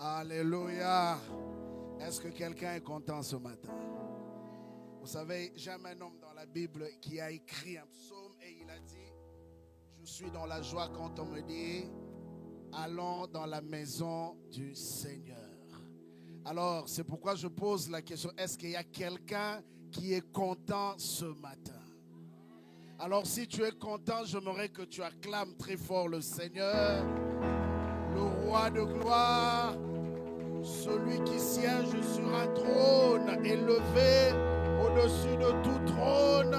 Alléluia. Est-ce que quelqu'un est content ce matin? Vous savez, j'aime un homme dans la Bible qui a écrit un psaume et il a dit: je suis dans la joie quand on me dit allons dans la maison du Seigneur. Alors, c'est pourquoi je pose la question: est-ce qu'il y a quelqu'un qui est content ce matin? Alors, si tu es content, j'aimerais que tu acclames très fort le Seigneur, le roi de gloire, celui qui siège sur un trône élevé au-dessus de tout trône,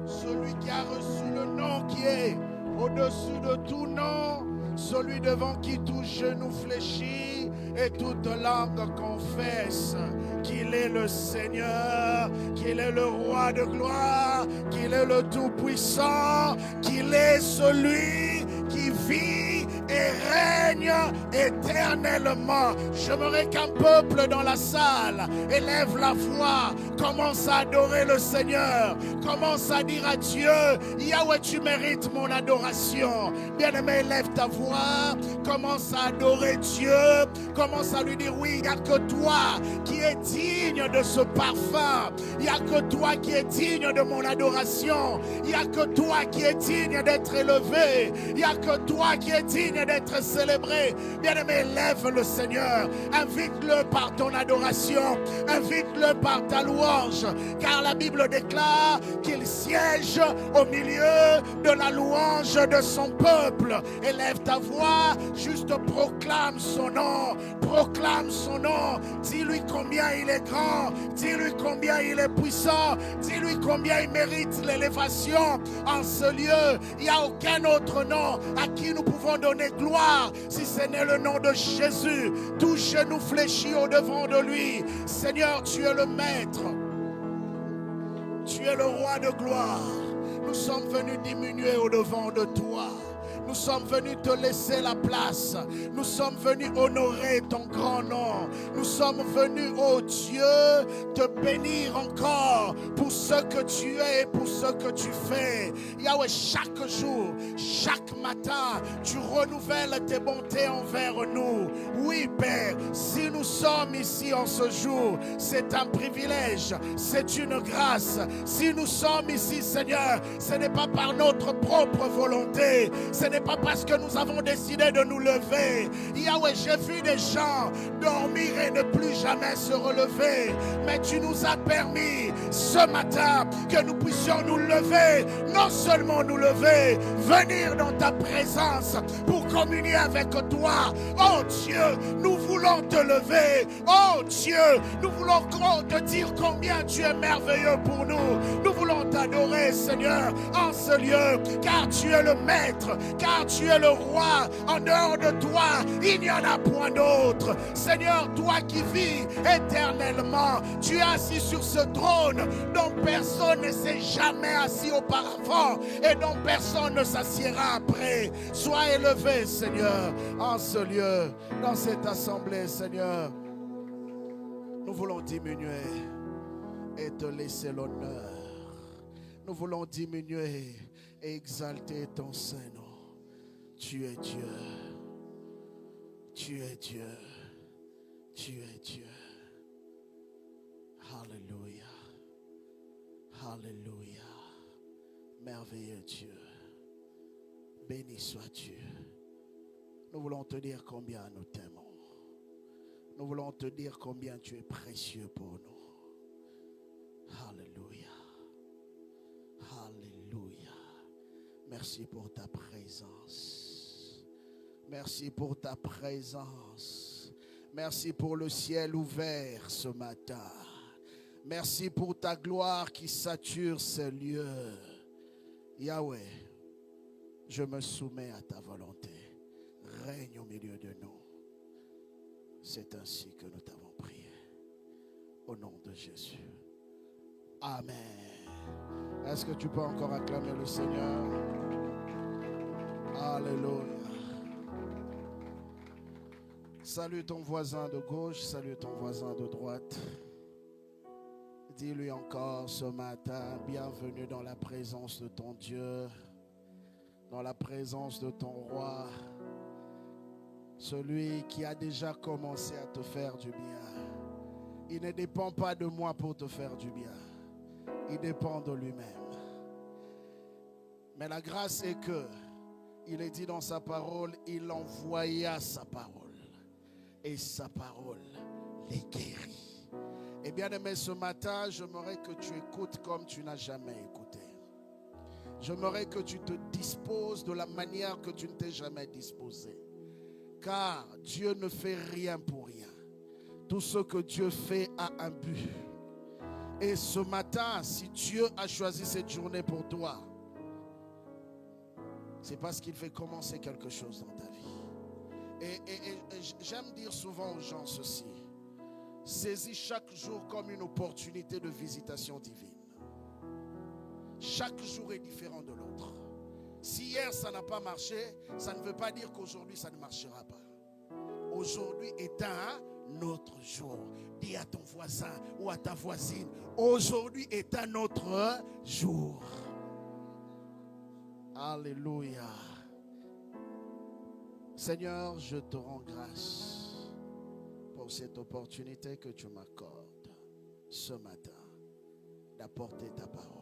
celui qui a reçu le nom qui est au-dessus de tout nom, celui devant qui tout genou fléchit et toute langue confesse qu'il est le Seigneur, qu'il est le roi de gloire, qu'il est le Tout-Puissant, qu'il est celui qui vit et règne éternellement. J'aimerais qu'un peuple dans la salle élève la voix, commence à adorer le Seigneur, commence à dire à Dieu: Yahweh, tu mérites mon adoration. Bien-aimé, élève ta voix, commence à adorer Dieu, commence à lui dire: oui, il n'y a que toi qui es digne de ce parfum, il n'y a que toi qui es digne de mon adoration, il n'y a que toi qui es digne d'être élevé, il n'y a que toi qui es digne d'être célébré. Bien-aimé, élève le Seigneur, invite-le par ton adoration, invite-le par ta louange, car la Bible déclare qu'il siège au milieu de la louange de son peuple. Élève ta voix, juste proclame son nom, proclame son nom, dis-lui combien il est grand, dis-lui combien il est puissant, dis-lui combien il mérite l'élévation en ce lieu. Il n'y a aucun autre nom à qui nous pouvons donner gloire si ce n'est le nom de Jésus. Tout genou fléchit au devant de lui. Seigneur, tu es le maître, tu es le roi de gloire. Nous sommes venus diminuer au devant de toi. Nous sommes venus te laisser la place. Nous sommes venus honorer ton grand nom. Nous sommes venus, oh Dieu, te bénir encore pour ce que tu es et pour ce que tu fais. Yahweh, chaque jour, chaque matin, tu renouvelles tes bontés envers nous. Oui, Père, si nous sommes ici en ce jour, c'est un privilège, c'est une grâce. Si nous sommes ici, Seigneur, ce n'est pas par notre propre volonté, ce n'est pas parce que nous avons décidé de nous lever. Yahweh, j'ai vu des gens dormir et ne plus jamais se relever, mais tu nous as permis ce matin que nous puissions nous lever, non seulement nous lever, venir dans ta présence pour communier avec toi. Oh Dieu, nous voulons te lever. Oh Dieu, nous voulons te dire combien tu es merveilleux pour nous. Nous voulons t'adorer, Seigneur, en ce lieu, car tu es le maître, car tu es le roi. En dehors de toi, il n'y en a point d'autre. Seigneur, toi qui vis éternellement, tu es assis sur ce trône dont personne ne s'est jamais assis auparavant et dont personne ne s'assiera après. Sois élevé, Seigneur, en ce lieu, dans cette assemblée, Seigneur. Nous voulons diminuer et te laisser l'honneur. Nous voulons diminuer et exalter ton Saint-Nom. Tu es Dieu. Tu es Dieu. Tu es Dieu. Alléluia. Alléluia. Merveilleux Dieu. Béni sois-tu. Nous voulons te dire combien nous t'aimons. Nous voulons te dire combien tu es précieux pour nous. Alléluia. Alléluia. Merci pour ta présence. Merci pour ta présence. Merci pour le ciel ouvert ce matin. Merci pour ta gloire qui sature ce lieu. Yahweh, je me soumets à ta volonté. Règne au milieu de nous. C'est ainsi que nous t'avons prié. Au nom de Jésus. Amen. Est-ce que tu peux encore acclamer le Seigneur? Alléluia. Salue ton voisin de gauche, salue ton voisin de droite. Dis-lui encore ce matin: bienvenue dans la présence de ton Dieu, dans la présence de ton roi. Celui qui a déjà commencé à te faire du bien. Il ne dépend pas de moi pour te faire du bien. Il dépend de lui-même. Mais la grâce est que, il est dit dans sa parole, il envoya sa parole. Et sa parole les guérit. Et bien aimé, ce matin, j'aimerais que tu écoutes comme tu n'as jamais écouté. J'aimerais que tu te disposes de la manière que tu ne t'es jamais disposé. Car Dieu ne fait rien pour rien. Tout ce que Dieu fait a un but. Et ce matin, si Dieu a choisi cette journée pour toi, c'est parce qu'il fait commencer quelque chose dans ta vie. Et j'aime dire souvent aux gens ceci. Saisis chaque jour comme une opportunité de visitation divine. Chaque jour est différent de l'autre. Si hier ça n'a pas marché, ça ne veut pas dire qu'aujourd'hui ça ne marchera pas. Aujourd'hui est un autre jour. Dis à ton voisin ou à ta voisine, aujourd'hui est un autre jour. Alléluia. Seigneur, je te rends grâce pour cette opportunité que tu m'accordes ce matin d'apporter ta parole.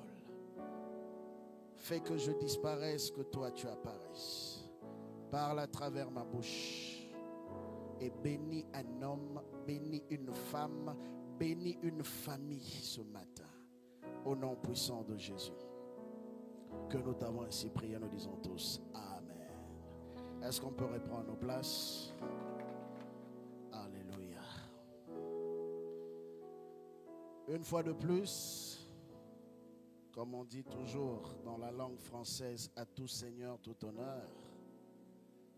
Fais que je disparaisse, que toi tu apparaisses. Parle à travers ma bouche et bénis un homme, bénis une femme, bénis une famille ce matin. Au nom puissant de Jésus. Que nous t'avons ainsi prié, nous disons tous Amen. Est-ce qu'on peut reprendre nos places? Alléluia. Une fois de plus, comme on dit toujours dans la langue française, à tout Seigneur, tout honneur.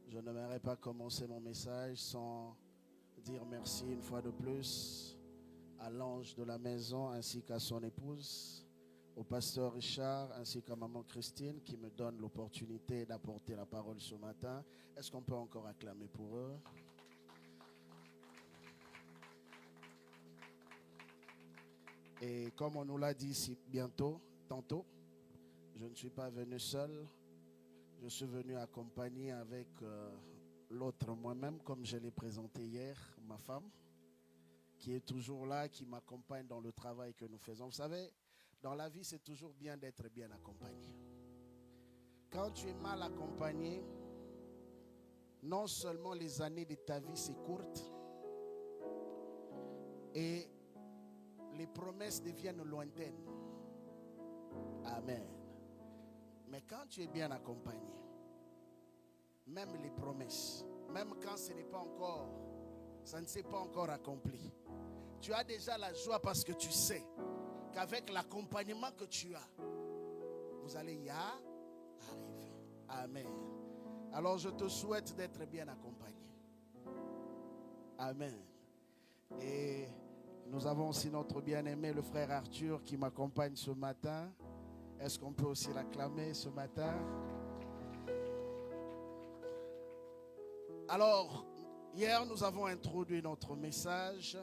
Je n'aimerais pas commencer mon message sans dire merci une fois de plus à l'ange de la maison ainsi qu'à son épouse, au pasteur Richard ainsi qu'à maman Christine qui me donne l'opportunité d'apporter la parole ce matin. Est-ce qu'on peut encore acclamer pour eux? Et comme on nous l'a dit ici tantôt, je ne suis pas venu seul. Je suis venu accompagné avec l'autre moi-même, comme je l'ai présenté hier, ma femme, qui est toujours là, qui m'accompagne dans le travail que nous faisons. Vous savez, dans la vie, c'est toujours bien d'être bien accompagné. Quand tu es mal accompagné, non seulement les années de ta vie s'écourtent, et les promesses deviennent lointaines. Amen. Mais quand tu es bien accompagné, même les promesses, même quand ça ne s'est pas encore accompli, tu as déjà la joie parce que tu sais qu'avec l'accompagnement que tu as, vous allez y arriver. Amen. Alors je te souhaite d'être bien accompagné. Amen. Et nous avons aussi notre bien-aimé, le frère Arthur, qui m'accompagne ce matin. Est-ce qu'on peut aussi l'acclamer ce matin? Alors, hier, nous avons introduit notre message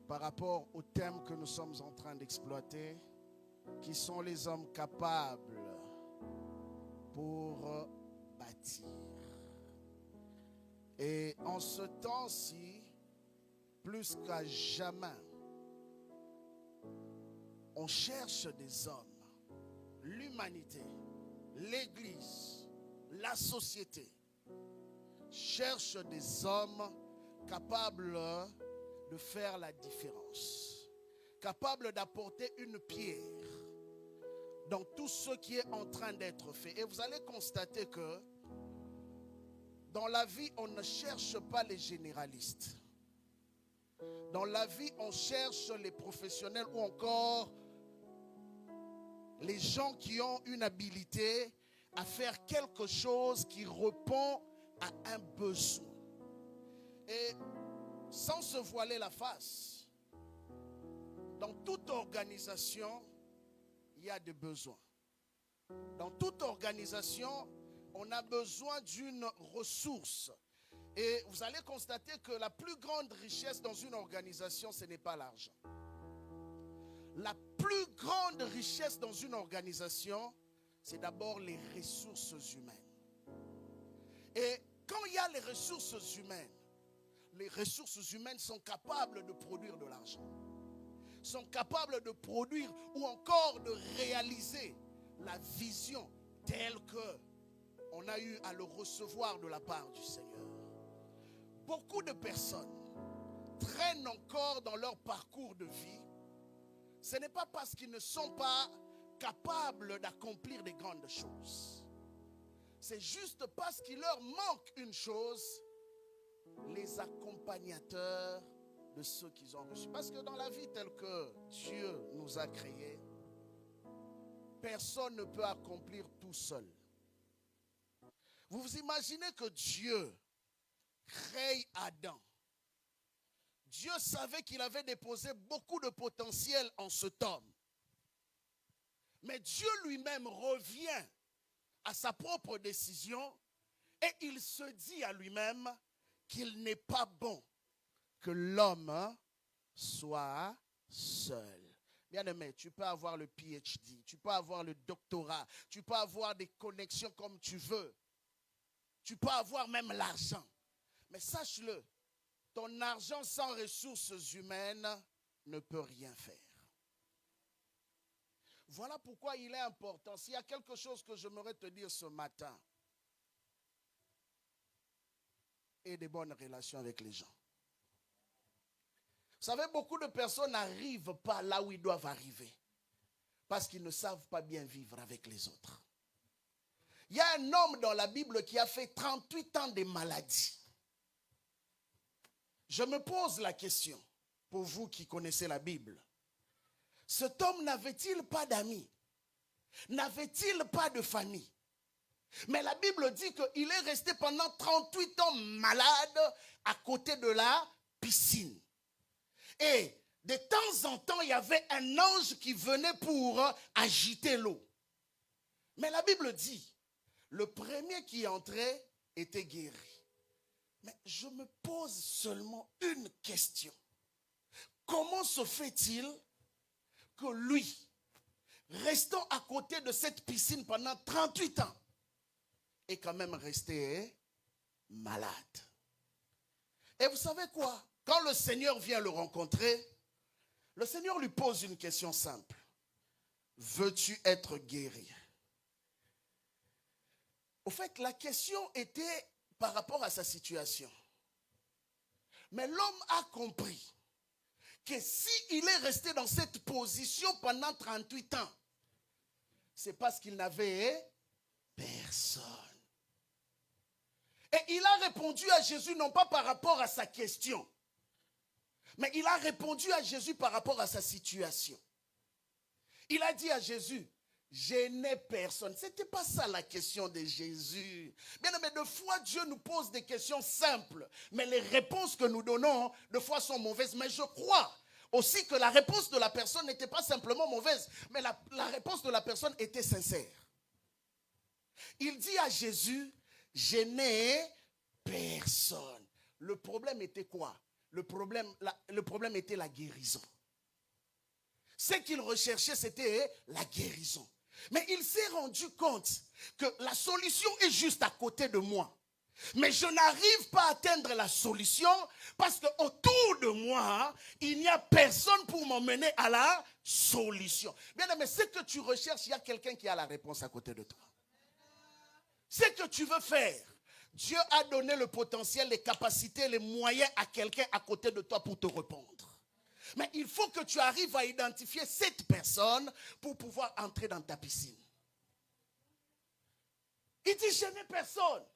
par rapport au thème que nous sommes en train d'exploiter, qui sont les hommes capables pour bâtir. Et en ce temps-ci, plus qu'à jamais, on cherche des hommes, l'humanité, l'Église, la société cherche des hommes capables de faire la différence, capables d'apporter une pierre dans tout ce qui est en train d'être fait. Et vous allez constater que dans la vie, on ne cherche pas les généralistes. Dans la vie, on cherche les professionnels ou encore les gens qui ont une habilité à faire quelque chose qui répond à un besoin. Et sans se voiler la face, dans toute organisation, il y a des besoins. Dans toute organisation, on a besoin d'une ressource. Et vous allez constater que la plus grande richesse dans une organisation, ce n'est pas l'argent. La plus grande richesse dans une organisation, c'est d'abord les ressources humaines. Et Quand il y a les ressources humaines sont capables de produire de l'argent, sont capables de produire ou encore de réaliser la vision telle que on a eu à le recevoir de la part du Seigneur. Beaucoup de personnes traînent encore dans leur parcours de vie. Ce n'est pas parce qu'ils ne sont pas capables d'accomplir des grandes choses. C'est juste parce qu'il leur manque une chose, les accompagnateurs de ceux qu'ils ont reçus. Parce que dans la vie telle que Dieu nous a créés, personne ne peut accomplir tout seul. Vous vous imaginez que Dieu crée Adam. Dieu savait qu'il avait déposé beaucoup de potentiel en cet homme. Mais Dieu lui-même revient à sa propre décision et il se dit à lui-même qu'il n'est pas bon que l'homme soit seul. Bien-aimé, tu peux avoir le PhD, tu peux avoir le doctorat, tu peux avoir des connexions comme tu veux. Tu peux avoir même l'argent. Mais sache-le, ton argent sans ressources humaines ne peut rien faire. Voilà pourquoi il est important. S'il y a quelque chose que j'aimerais te dire ce matin, aie des bonnes relations avec les gens. Vous savez, beaucoup de personnes n'arrivent pas là où ils doivent arriver parce qu'ils ne savent pas bien vivre avec les autres. Il y a un homme dans la Bible qui a fait 38 ans de maladie. Je me pose la question, pour vous qui connaissez la Bible. Cet homme n'avait-il pas d'amis? N'avait-il pas de famille? Mais la Bible dit qu'il est resté pendant 38 ans malade à côté de la piscine. Et de temps en temps, il y avait un ange qui venait pour agiter l'eau. Mais la Bible dit, le premier qui entrait était guéri. Mais je me pose seulement une question. Comment se fait-il que lui, restant à côté de cette piscine pendant 38 ans, est quand même resté malade? Et vous savez quoi? Quand le Seigneur vient le rencontrer, le Seigneur lui pose une question simple. Veux-tu être guéri? Au fait, la question était par rapport à sa situation. Mais l'homme a compris que s'il est resté dans cette position pendant 38 ans, c'est parce qu'il n'avait personne. Et il a répondu à Jésus non pas par rapport à sa question, mais il a répondu à Jésus par rapport à sa situation. Il a dit à Jésus, je n'ai personne. Ce n'était pas ça la question de Jésus. Bien aimé, de fois Dieu nous pose des questions simples, mais les réponses que nous donnons, de fois sont mauvaises. Mais je crois aussi que la réponse de la personne n'était pas simplement mauvaise, mais la réponse de la personne était sincère. Il dit à Jésus, je n'ai personne. Le problème était quoi? Le problème était la guérison. Ce qu'il recherchait, c'était la guérison. Mais il s'est rendu compte que la solution est juste à côté de moi. Mais je n'arrive pas à atteindre la solution parce qu'autour de moi, il n'y a personne pour m'emmener à la solution. Bien aimé, ce que tu recherches, il y a quelqu'un qui a la réponse à côté de toi. Ce que tu veux faire, Dieu a donné le potentiel, les capacités, les moyens à quelqu'un à côté de toi pour te répondre. Mais il faut que tu arrives à identifier cette personne pour pouvoir entrer dans ta piscine. Il dit, je n'ai personne.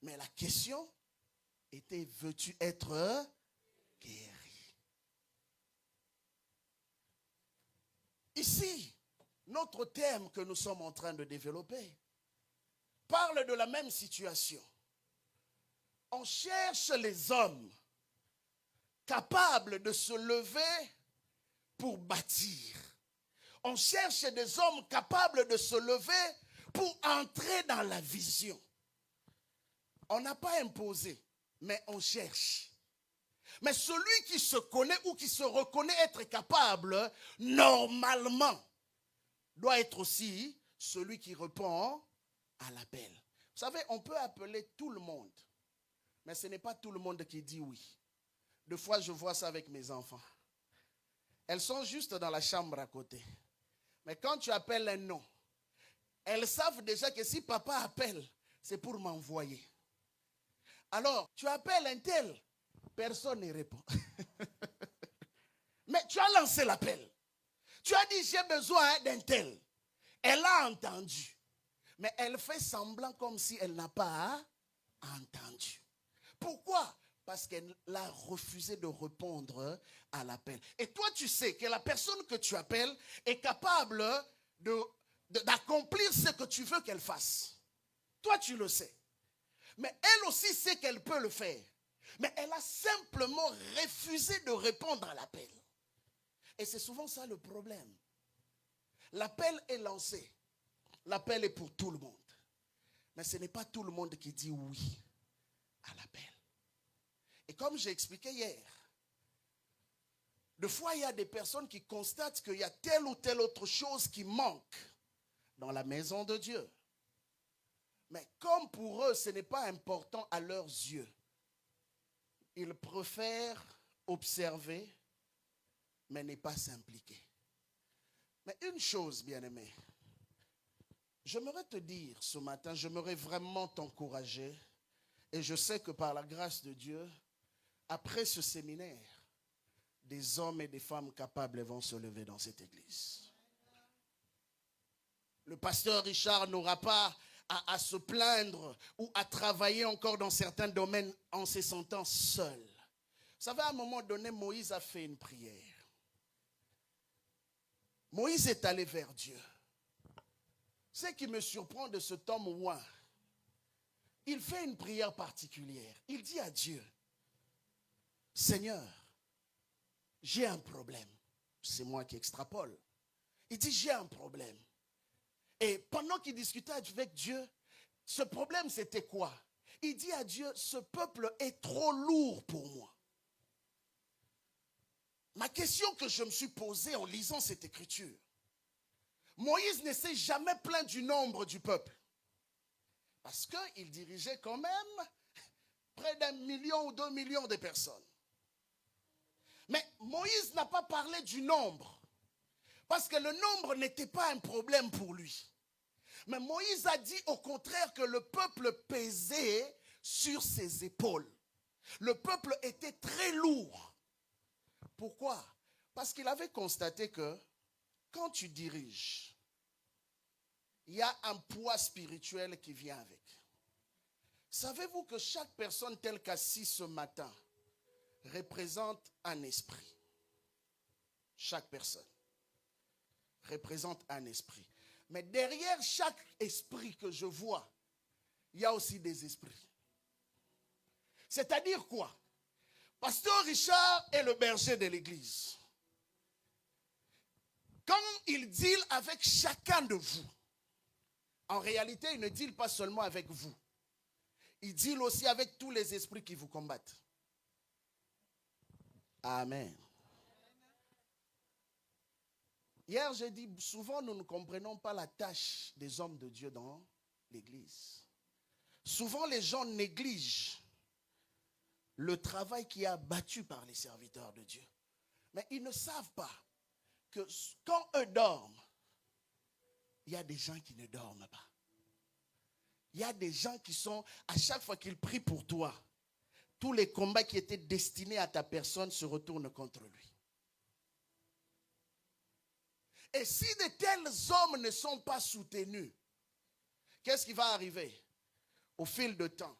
Mais la question était, veux-tu être guéri? Ici, notre thème que nous sommes en train de développer parle de la même situation. On cherche les hommes capables de se lever pour bâtir. On cherche des hommes capables de se lever pour entrer dans la vision. On n'a pas imposé, mais on cherche. Mais celui qui se connaît ou qui se reconnaît être capable, normalement, doit être aussi celui qui répond à l'appel. Vous savez, on peut appeler tout le monde, mais ce n'est pas tout le monde qui dit oui. Des fois, je vois ça avec mes enfants. Elles sont juste dans la chambre à côté. Mais quand tu appelles un nom, elles savent déjà que si papa appelle, c'est pour m'envoyer. Alors, tu appelles un tel, personne ne répond. Mais tu as lancé l'appel. Tu as dit, j'ai besoin d'un tel. Elle a entendu. Mais elle fait semblant comme si elle n'a pas entendu. Pourquoi? Parce qu'elle a refusé de répondre à l'appel. Et toi, tu sais que la personne que tu appelles est capable d'accomplir ce que tu veux qu'elle fasse. Toi, tu le sais. Mais elle aussi sait qu'elle peut le faire. Mais elle a simplement refusé de répondre à l'appel. Et c'est souvent ça le problème. L'appel est lancé. L'appel est pour tout le monde. Mais ce n'est pas tout le monde qui dit oui à l'appel. Et comme j'ai expliqué hier, des fois il y a des personnes qui constatent qu'il y a telle ou telle autre chose qui manque dans la maison de Dieu. Mais comme pour eux, ce n'est pas important à leurs yeux, ils préfèrent observer, mais ne pas s'impliquer. Mais une chose, bien-aimé, j'aimerais te dire ce matin, j'aimerais vraiment t'encourager, et je sais que par la grâce de Dieu, après ce séminaire, des hommes et des femmes capables vont se lever dans cette église. Le pasteur Richard n'aura pas à se plaindre ou à travailler encore dans certains domaines en se sentant seul. Vous savez, à un moment donné, Moïse a fait une prière. Moïse est allé vers Dieu. Ce qui me surprend de cet homme ouin, il fait une prière particulière. Il dit à Dieu, Seigneur, j'ai un problème. C'est moi qui extrapole. Il dit, j'ai un problème. Et pendant qu'il discutait avec Dieu, ce problème c'était quoi? Il dit à Dieu, ce peuple est trop lourd pour moi. Ma question que je me suis posée en lisant cette écriture, Moïse ne s'est jamais plaint du nombre du peuple. Parce qu'il dirigeait quand même près d'1 million ou 2 millions de personnes. Mais Moïse n'a pas parlé du nombre. Parce que le nombre n'était pas un problème pour lui. Mais Moïse a dit au contraire que le peuple pesait sur ses épaules. Le peuple était très lourd. Pourquoi? Parce qu'il avait constaté que quand tu diriges, il y a un poids spirituel qui vient avec. Savez-vous que chaque personne telle qu'assise ce matin représente un esprit? Chaque personne représente un esprit. Mais derrière chaque esprit que je vois, il y a aussi des esprits. C'est-à-dire quoi? Pasteur Richard est le berger de l'église. Quand il deal avec chacun de vous, en réalité, il ne deal pas seulement avec vous. Il deal aussi avec tous les esprits qui vous combattent. Amen. Hier, j'ai dit, souvent nous ne comprenons pas la tâche des hommes de Dieu dans l'église. Souvent, les gens négligent le travail qui est abattu par les serviteurs de Dieu. Mais ils ne savent pas que quand eux dorment, il y a des gens qui ne dorment pas. Il y a des gens qui sont, à chaque fois qu'ils prient pour toi, tous les combats qui étaient destinés à ta personne se retournent contre lui. Et si de tels hommes ne sont pas soutenus, qu'est-ce qui va arriver? Au fil de temps,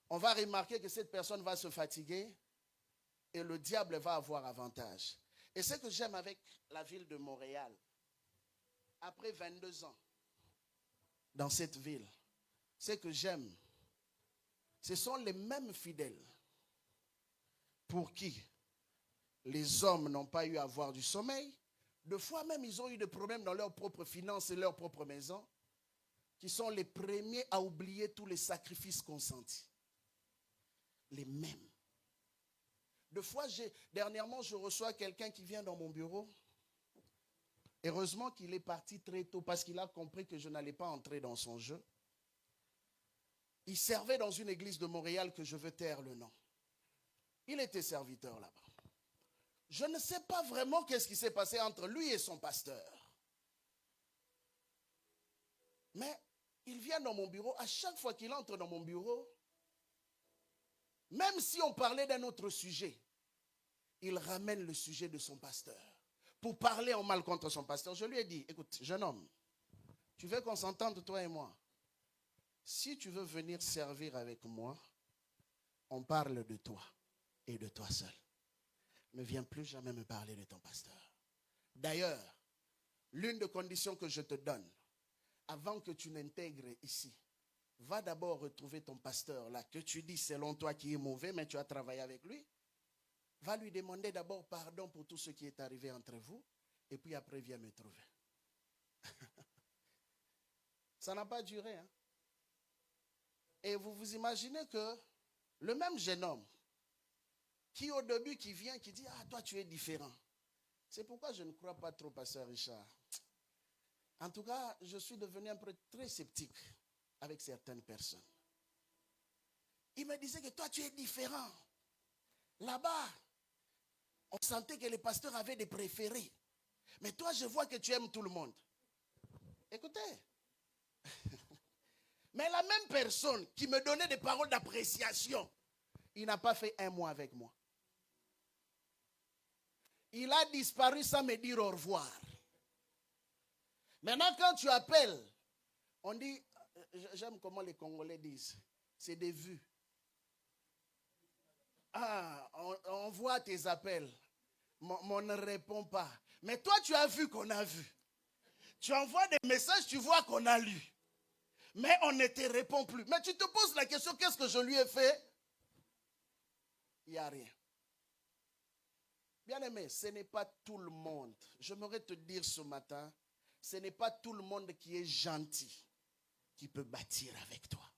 on va remarquer que cette personne va se fatiguer et le diable va avoir avantage. Et ce que j'aime avec la ville de Montréal, après 22 ans dans cette ville, ce que j'aime, ce sont les mêmes fidèles pour qui les hommes n'ont pas eu à avoir du sommeil. Deux fois même, ils ont eu des problèmes dans leurs propres finances et leur propre maison, qui sont les premiers à oublier tous les sacrifices consentis. Les mêmes. Deux fois, dernièrement, je reçois quelqu'un qui vient dans mon bureau Heureusement qu'il est parti très tôt parce qu'il a compris que je n'allais pas entrer dans son jeu. Il servait dans une église de Montréal que je veux taire le nom. Il était serviteur là-bas. Je ne sais pas vraiment qu'est-ce qui s'est passé entre lui et son pasteur. Mais il vient dans mon bureau. À chaque fois qu'il entre dans mon bureau, même si on parlait d'un autre sujet, il ramène le sujet de son pasteur pour parler en mal contre son pasteur. Je lui ai dit, écoute, jeune homme, tu veux qu'on s'entende toi et moi? Si tu veux venir servir avec moi, on parle de toi et de toi seul. Ne viens plus jamais me parler de ton pasteur. D'ailleurs, l'une des conditions que je te donne, avant que tu n'intègres ici, va d'abord retrouver ton pasteur là, que tu dis selon toi qui est mauvais, mais tu as travaillé avec lui. Va lui demander d'abord pardon pour tout ce qui est arrivé entre vous, et puis après viens me trouver. Ça n'a pas duré, hein? Et vous vous imaginez que le même jeune homme, qui au début qui vient, qui dit, ah toi tu es différent. C'est pourquoi je ne crois pas trop, pasteur Richard. En tout cas, je suis devenu un peu très sceptique avec certaines personnes. Il me disait que toi tu es différent. Là-bas, on sentait que les pasteurs avaient des préférés. Mais toi, je vois que tu aimes tout le monde. Écoutez. Mais la même personne qui me donnait des paroles d'appréciation, il n'a pas fait un mois avec moi. Il a disparu sans me dire au revoir. Maintenant, quand tu appelles, on dit, j'aime comment les Congolais disent, c'est des vues. Ah, on voit tes appels, mais on ne répond pas. Mais toi, tu as vu qu'on a vu. Tu envoies des messages, tu vois qu'on a lu. Mais on ne te répond plus. Mais tu te poses la question, qu'est-ce que je lui ai fait? Il n'y a rien. Bien aimé, ce n'est pas tout le monde. J'aimerais te dire ce matin, ce n'est pas tout le monde qui est gentil qui peut bâtir avec toi.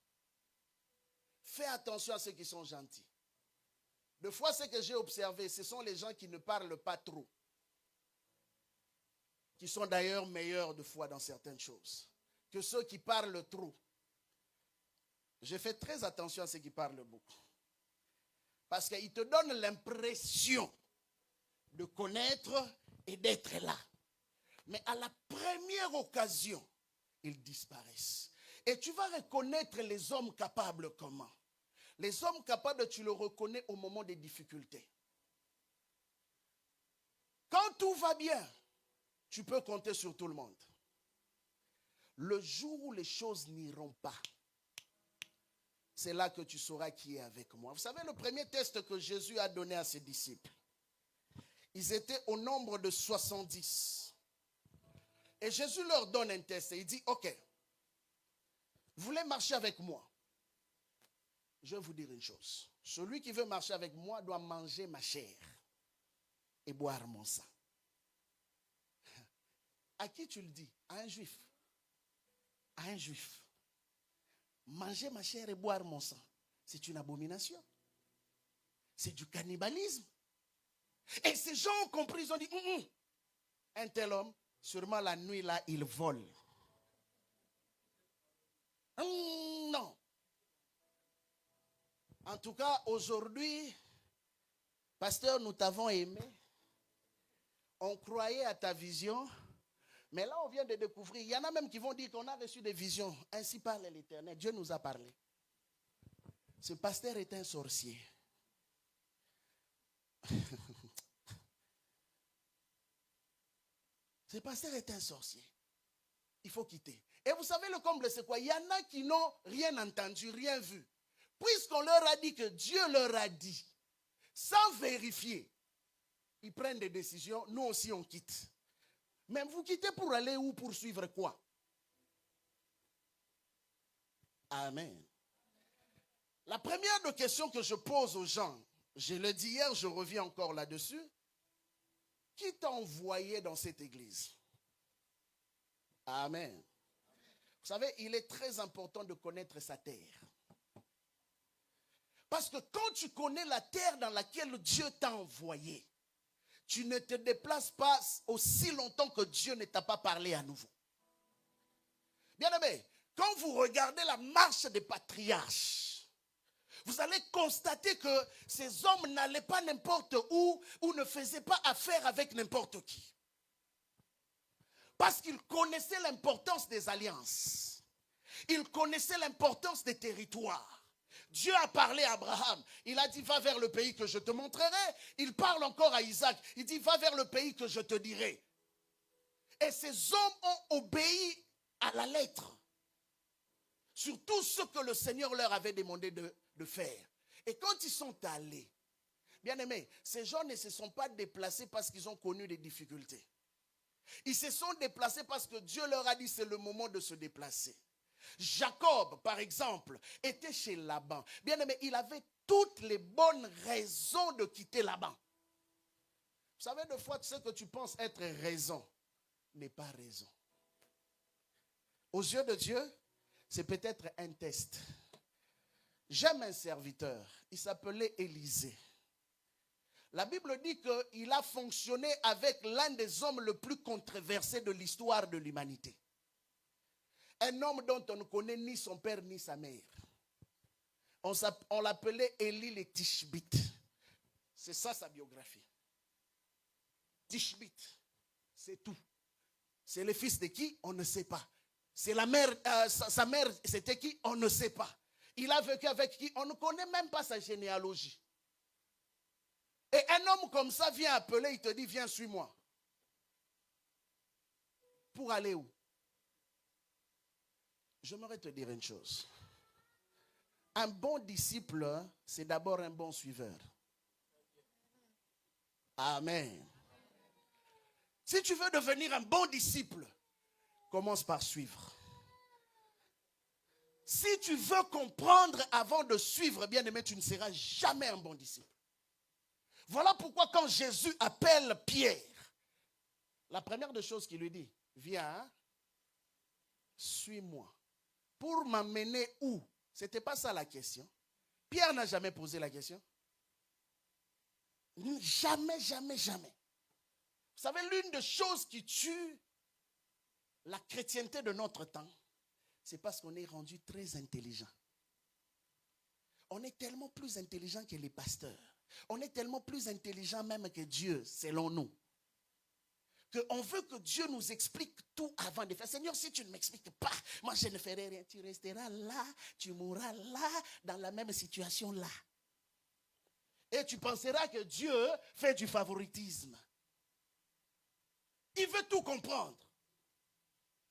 Fais attention à ceux qui sont gentils. Des fois, ce que j'ai observé, ce sont les gens qui ne parlent pas trop. Qui sont d'ailleurs meilleurs de foi dans certaines choses que ceux qui parlent trop. Je fais très attention à ceux qui parlent beaucoup. Parce qu'ils te donnent l'impression de connaître et d'être là. Mais à la première occasion, ils disparaissent. Et tu vas reconnaître les hommes capables comment? Les hommes capables, tu le reconnais au moment des difficultés. Quand tout va bien, tu peux compter sur tout le monde. Le jour où les choses n'iront pas, c'est là que tu sauras qui est avec moi. Vous savez, le premier test que Jésus a donné à ses disciples, ils étaient au nombre de 70. Et Jésus leur donne un test et il dit, ok, vous voulez marcher avec moi? Je vais vous dire une chose. Celui qui veut marcher avec moi doit manger ma chair et boire mon sang. À qui tu le dis? À un juif. À un juif. Manger ma chair et boire mon sang, c'est une abomination. C'est du cannibalisme. Et ces gens ont compris, ils ont dit, un tel homme, sûrement la nuit là, il vole. Non. En tout cas, aujourd'hui, pasteur, nous t'avons aimé. On croyait à ta vision. Mais là, on vient de découvrir, il y en a même qui vont dire qu'on a reçu des visions. Ainsi parle l'Éternel. Dieu nous a parlé. Ce pasteur est un sorcier. Ce pasteur est un sorcier. Il faut quitter. Et vous savez, le comble, c'est quoi? Il y en a qui n'ont rien entendu, rien vu. Puisqu'on leur a dit que Dieu leur a dit, sans vérifier, ils prennent des décisions, nous aussi on quitte. Mais vous quittez pour aller où? Pour suivre quoi? Amen. La première des questions que je pose aux gens, je l'ai dit hier, je reviens encore là-dessus. Qui t'a envoyé dans cette église? Amen. Vous savez, il est très important de connaître sa terre. Parce que quand tu connais la terre dans laquelle Dieu t'a envoyé, tu ne te déplaces pas aussi longtemps que Dieu ne t'a pas parlé à nouveau. Bien-aimé, quand vous regardez la marche des patriarches, vous allez constater que ces hommes n'allaient pas n'importe où ou ne faisaient pas affaire avec n'importe qui. Parce qu'ils connaissaient l'importance des alliances. Ils connaissaient l'importance des territoires. Dieu a parlé à Abraham. Il a dit, va vers le pays que je te montrerai. Il parle encore à Isaac. Il dit, va vers le pays que je te dirai. Et ces hommes ont obéi à la lettre sur tout ce que le Seigneur leur avait demandé de faire. Et quand ils sont allés, bien aimés, ces gens ne se sont pas déplacés parce qu'ils ont connu des difficultés. Ils se sont déplacés parce que Dieu leur a dit, c'est le moment de se déplacer. Jacob, par exemple, était chez Laban. Bien aimé, il avait toutes les bonnes raisons de quitter Laban. Vous savez, des fois, ce que tu penses être raison n'est pas raison. Aux yeux de Dieu, c'est peut-être un test. J'aime un serviteur, il s'appelait Élisée. La Bible dit qu'il a fonctionné avec l'un des hommes les plus controversés de l'histoire de l'humanité. Un homme dont on ne connaît ni son père ni sa mère. On l'appelait Élie le Tishbite. C'est ça sa biographie. Tishbite, c'est tout. C'est le fils de qui? On ne sait pas. C'est la mère, sa mère, c'était qui? On ne sait pas. Il a vécu avec qui? On ne connaît même pas sa généalogie. Et un homme comme ça vient appeler, il te dit, viens, suis-moi. Pour aller où? J'aimerais te dire une chose. Un bon disciple, c'est d'abord un bon suiveur. Amen. Si tu veux devenir un bon disciple, commence par suivre. Si tu veux comprendre avant de suivre, bien aimé, tu ne seras jamais un bon disciple. Voilà pourquoi quand Jésus appelle Pierre, la première des choses qu'il lui dit, viens, suis-moi. Pour m'amener où? Ce n'était pas ça la question. Pierre n'a jamais posé la question. Jamais, jamais, jamais. Vous savez, l'une des choses qui tue la chrétienté de notre temps, c'est parce qu'on est rendu très intelligent. On est tellement plus intelligent que les pasteurs. On est tellement plus intelligent même que Dieu, selon nous. Qu'on veut que Dieu nous explique tout avant de faire. Seigneur, si tu ne m'expliques pas, moi je ne ferai rien. Tu resteras là, tu mourras là, dans la même situation là. Et tu penseras que Dieu fait du favoritisme. Il veut tout comprendre.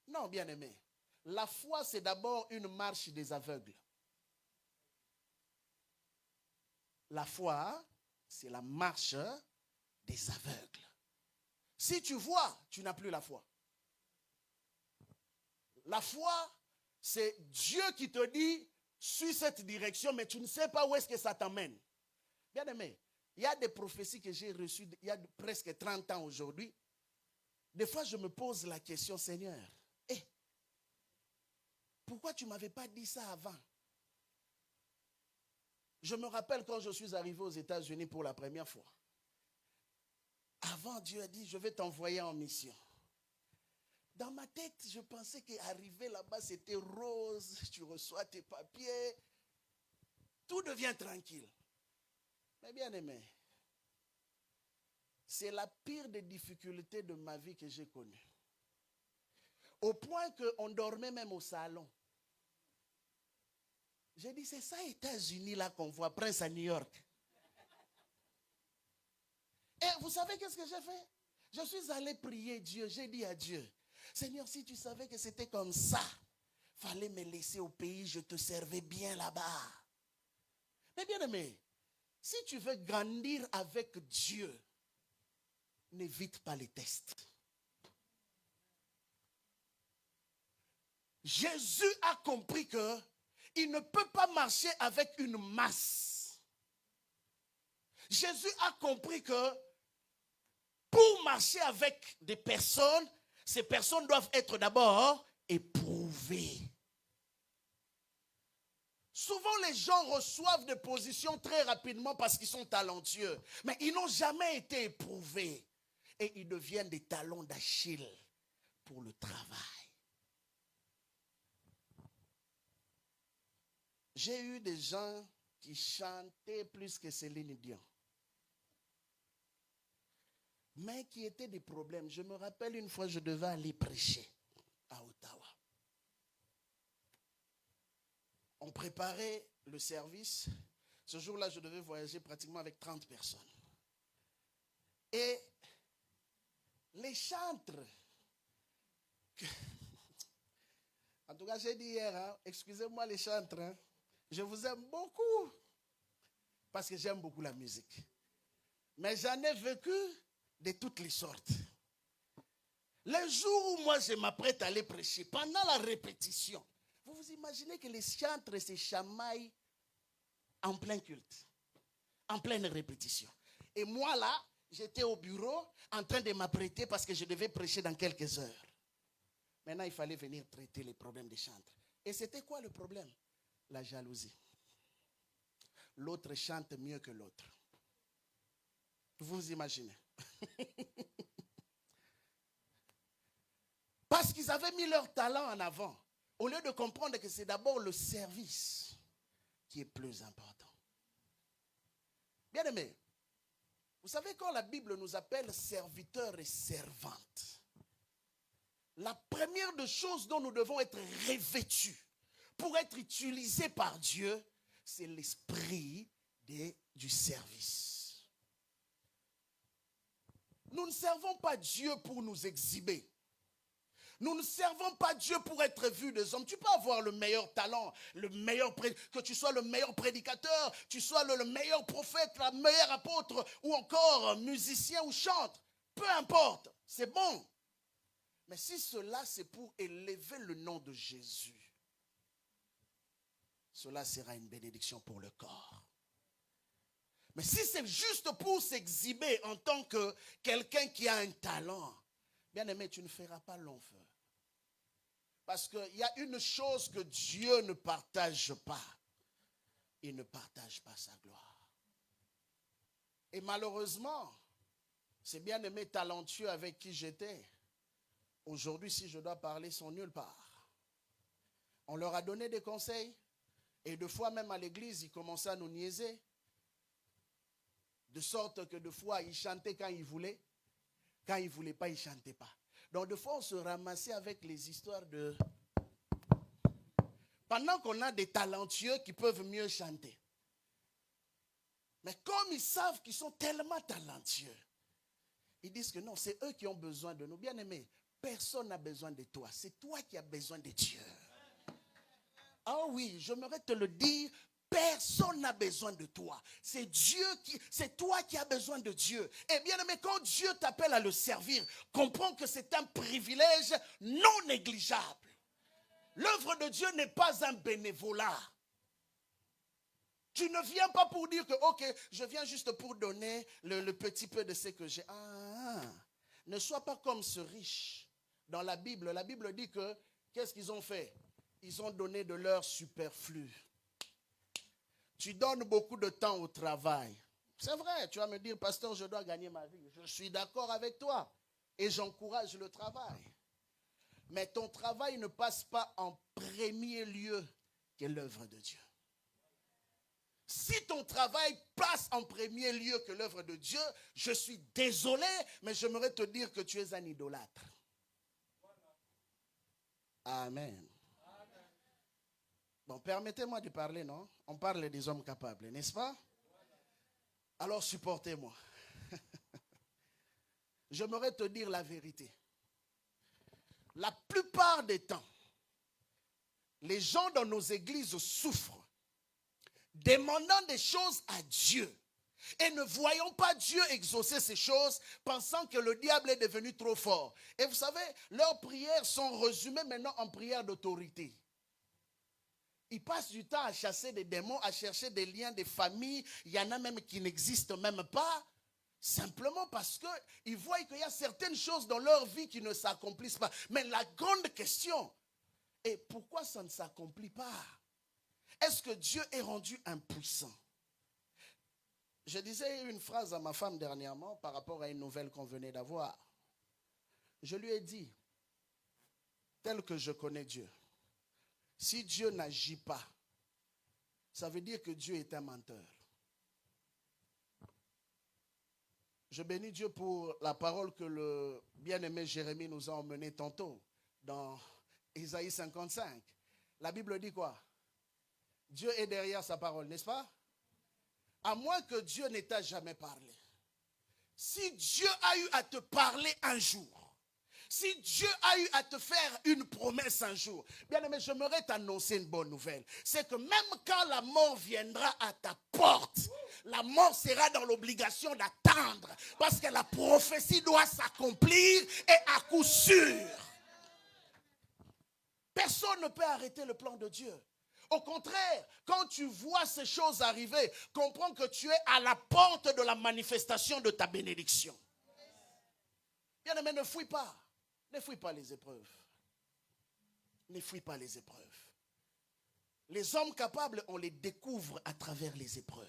Non, bien-aimé. La foi, c'est d'abord une marche des aveugles. La foi, c'est la marche des aveugles. Si tu vois, tu n'as plus la foi. La foi, c'est Dieu qui te dit, suis cette direction, mais tu ne sais pas où est-ce que ça t'emmène. Bien aimé, il y a des prophéties que j'ai reçues il y a presque 30 ans aujourd'hui. Des fois, je me pose la question, Seigneur, pourquoi tu ne m'avais pas dit ça avant? Je me rappelle quand je suis arrivé aux États-Unis pour la première fois. Avant, Dieu a dit, je vais t'envoyer en mission. Dans ma tête, je pensais qu'arriver là-bas, c'était rose, tu reçois tes papiers, tout devient tranquille. Mais bien aimé, c'est la pire des difficultés de ma vie que j'ai connue. Au point qu'on dormait même au salon. J'ai dit, c'est ça, États-Unis là qu'on voit, Prince à New York. Et vous savez qu'est-ce que j'ai fait? Je suis allé prier Dieu. J'ai dit à Dieu, Seigneur, si tu savais que c'était comme ça, fallait me laisser au pays, je te servais bien là-bas. Mais bien aimé, si tu veux grandir avec Dieu, n'évite pas les tests. Jésus a compris que il ne peut pas marcher avec une masse. Jésus a compris que pour marcher avec des personnes, ces personnes doivent être d'abord éprouvées. Souvent, les gens reçoivent des positions très rapidement parce qu'ils sont talentueux. Mais ils n'ont jamais été éprouvés. Et ils deviennent des talons d'Achille pour le travail. J'ai eu des gens qui chantaient plus que Céline Dion. Mais qui étaient des problèmes. Je me rappelle une fois, je devais aller prêcher à Ottawa. On préparait le service. Ce jour-là, je devais voyager pratiquement avec 30 personnes. Et les chantres, en tout cas, j'ai dit hier, excusez-moi les chantres, je vous aime beaucoup, parce que j'aime beaucoup la musique. Mais j'en ai vécu de toutes les sortes. Le jour où moi je m'apprête à aller prêcher, pendant la répétition, vous vous imaginez que les chantres se chamaillent en plein culte, en pleine répétition. Et moi là, j'étais au bureau en train de m'apprêter parce que je devais prêcher dans quelques heures. Maintenant, il fallait venir traiter les problèmes des chantres. Et c'était quoi le problème? La jalousie. L'autre chante mieux que l'autre. Vous vous imaginez? Parce qu'ils avaient mis leur talent en avant. Au lieu de comprendre que c'est d'abord le service qui est plus important. Bien aimé, vous savez quand la Bible nous appelle serviteurs et servantes, la première des choses dont nous devons être revêtus pour être utilisés par Dieu, c'est l'esprit du service. Nous ne servons pas Dieu pour nous exhiber. Nous ne servons pas Dieu pour être vus des hommes. Tu peux avoir le meilleur talent, que tu sois le meilleur prédicateur, tu sois le meilleur prophète, le meilleur apôtre, ou encore musicien ou chantre. Peu importe, c'est bon. Mais si cela c'est pour élever le nom de Jésus, cela sera une bénédiction pour le corps. Mais si c'est juste pour s'exhiber en tant que quelqu'un qui a un talent, bien aimé, tu ne feras pas long feu. Parce qu'il y a une chose que Dieu ne partage pas. Il ne partage pas sa gloire. Et malheureusement, ces bien-aimés talentueux avec qui j'étais, aujourd'hui, si je dois parler, sont nulle part. On leur a donné des conseils. Et deux fois, même à l'église, ils commençaient à nous niaiser. De sorte que deux fois, ils chantaient quand ils voulaient. Quand ils ne voulaient pas, ils ne chantaient pas. Donc, des fois, on se ramassait avec les histoires de... Pendant qu'on a des talentueux qui peuvent mieux chanter. Mais comme ils savent qu'ils sont tellement talentueux, ils disent que non, c'est eux qui ont besoin de nous. Bien-aimés, personne n'a besoin de toi. C'est toi qui as besoin de Dieu. Ah oui, j'aimerais te le dire. Personne n'a besoin de toi. C'est toi qui as besoin de Dieu. Et bien aimé, quand Dieu t'appelle à le servir, comprends que c'est un privilège non négligeable. L'œuvre de Dieu n'est pas un bénévolat. Tu ne viens pas pour dire que, ok, je viens juste pour donner le petit peu de ce que j'ai. Ne sois pas comme ce riche. Dans la Bible dit que, qu'est-ce qu'ils ont fait? Ils ont donné de leur superflu. Tu donnes beaucoup de temps au travail. C'est vrai, tu vas me dire, pasteur, je dois gagner ma vie. Je suis d'accord avec toi et j'encourage le travail. Mais ton travail ne passe pas en premier lieu que l'œuvre de Dieu. Si ton travail passe en premier lieu que l'œuvre de Dieu, je suis désolé, mais j'aimerais te dire que tu es un idolâtre. Amen. Bon, permettez-moi de parler, non? On parle des hommes capables, n'est-ce pas? Alors supportez-moi. J'aimerais te dire la vérité. La plupart des temps, les gens dans nos églises souffrent, demandant des choses à Dieu. Et ne voyons pas Dieu exaucer ces choses, pensant que le diable est devenu trop fort. Et vous savez, leurs prières sont résumées maintenant en prières d'autorité. Ils passent du temps à chasser des démons, à chercher des liens de famille. Il y en a même qui n'existent même pas. Simplement parce qu'ils voient qu'il y a certaines choses dans leur vie qui ne s'accomplissent pas. Mais la grande question est pourquoi ça ne s'accomplit pas? Est-ce que Dieu est rendu impuissant? Je disais une phrase à ma femme dernièrement par rapport à une nouvelle qu'on venait d'avoir. Je lui ai dit, tel que je connais Dieu, si Dieu n'agit pas, ça veut dire que Dieu est un menteur. Je bénis Dieu pour la parole que le bien-aimé Jérémie nous a emmenée tantôt dans Isaïe 55. La Bible dit quoi? Dieu est derrière sa parole, n'est-ce pas? À moins que Dieu ne t'a jamais parlé. Si Dieu a eu à te parler un jour, si Dieu a eu à te faire une promesse un jour, bien aimé, j'aimerais t'annoncer une bonne nouvelle. C'est que même quand la mort viendra à ta porte, la mort sera dans l'obligation d'attendre. Parce que la prophétie doit s'accomplir et à coup sûr. Personne ne peut arrêter le plan de Dieu. Au contraire, quand tu vois ces choses arriver, comprends que tu es à la porte de la manifestation de ta bénédiction. Bien aimé, ne fuis pas. Ne fuis pas les épreuves. Ne fuis pas les épreuves. Les hommes capables, on les découvre à travers les épreuves.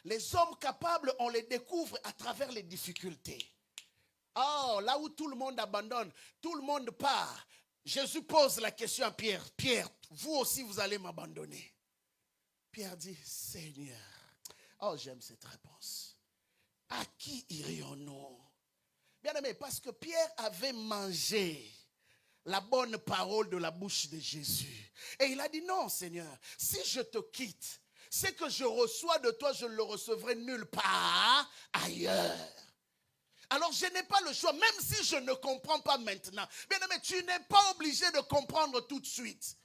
Les hommes capables, on les découvre à travers les difficultés. Oh, là où tout le monde abandonne, tout le monde part. Jésus pose la question à Pierre. Pierre, vous aussi vous allez m'abandonner. Pierre dit, Seigneur, oh j'aime cette réponse. À qui irions-nous? Bien aimé, parce que Pierre avait mangé la bonne parole de la bouche de Jésus. Et il a dit, non Seigneur, si je te quitte, ce que je reçois de toi, je ne le recevrai nulle part ailleurs. Alors je n'ai pas le choix, même si je ne comprends pas maintenant. Bien aimé, tu n'es pas obligé de comprendre tout de suite.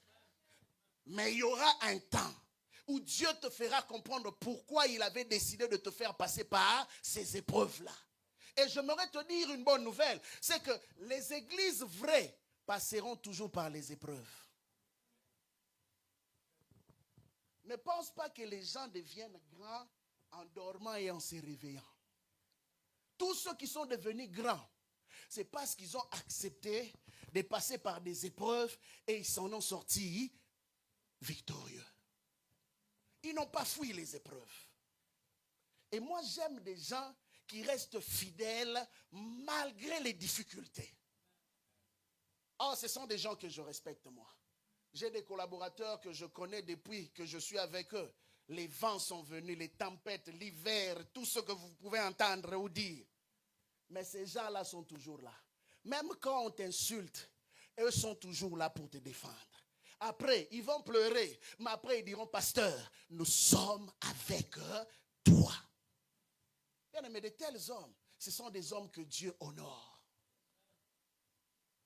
Mais il y aura un temps où Dieu te fera comprendre pourquoi il avait décidé de te faire passer par ces épreuves-là. Et j'aimerais te dire une bonne nouvelle, c'est que les églises vraies passeront toujours par les épreuves. Ne pense pas que les gens deviennent grands en dormant et en se réveillant. Tous ceux qui sont devenus grands, c'est parce qu'ils ont accepté de passer par des épreuves et ils s'en ont sortis victorieux. Ils n'ont pas fui les épreuves. Et moi, j'aime des gens qui restent fidèles malgré les difficultés. Oh, ce sont des gens que je respecte, moi. J'ai des collaborateurs que je connais depuis que je suis avec eux. Les vents sont venus, les tempêtes, l'hiver, tout ce que vous pouvez entendre ou dire. Mais ces gens-là sont toujours là. Même quand on t'insulte, eux sont toujours là pour te défendre. Après, ils vont pleurer, mais après ils diront, pasteur, nous sommes avec toi. Mais de tels hommes, ce sont des hommes que Dieu honore.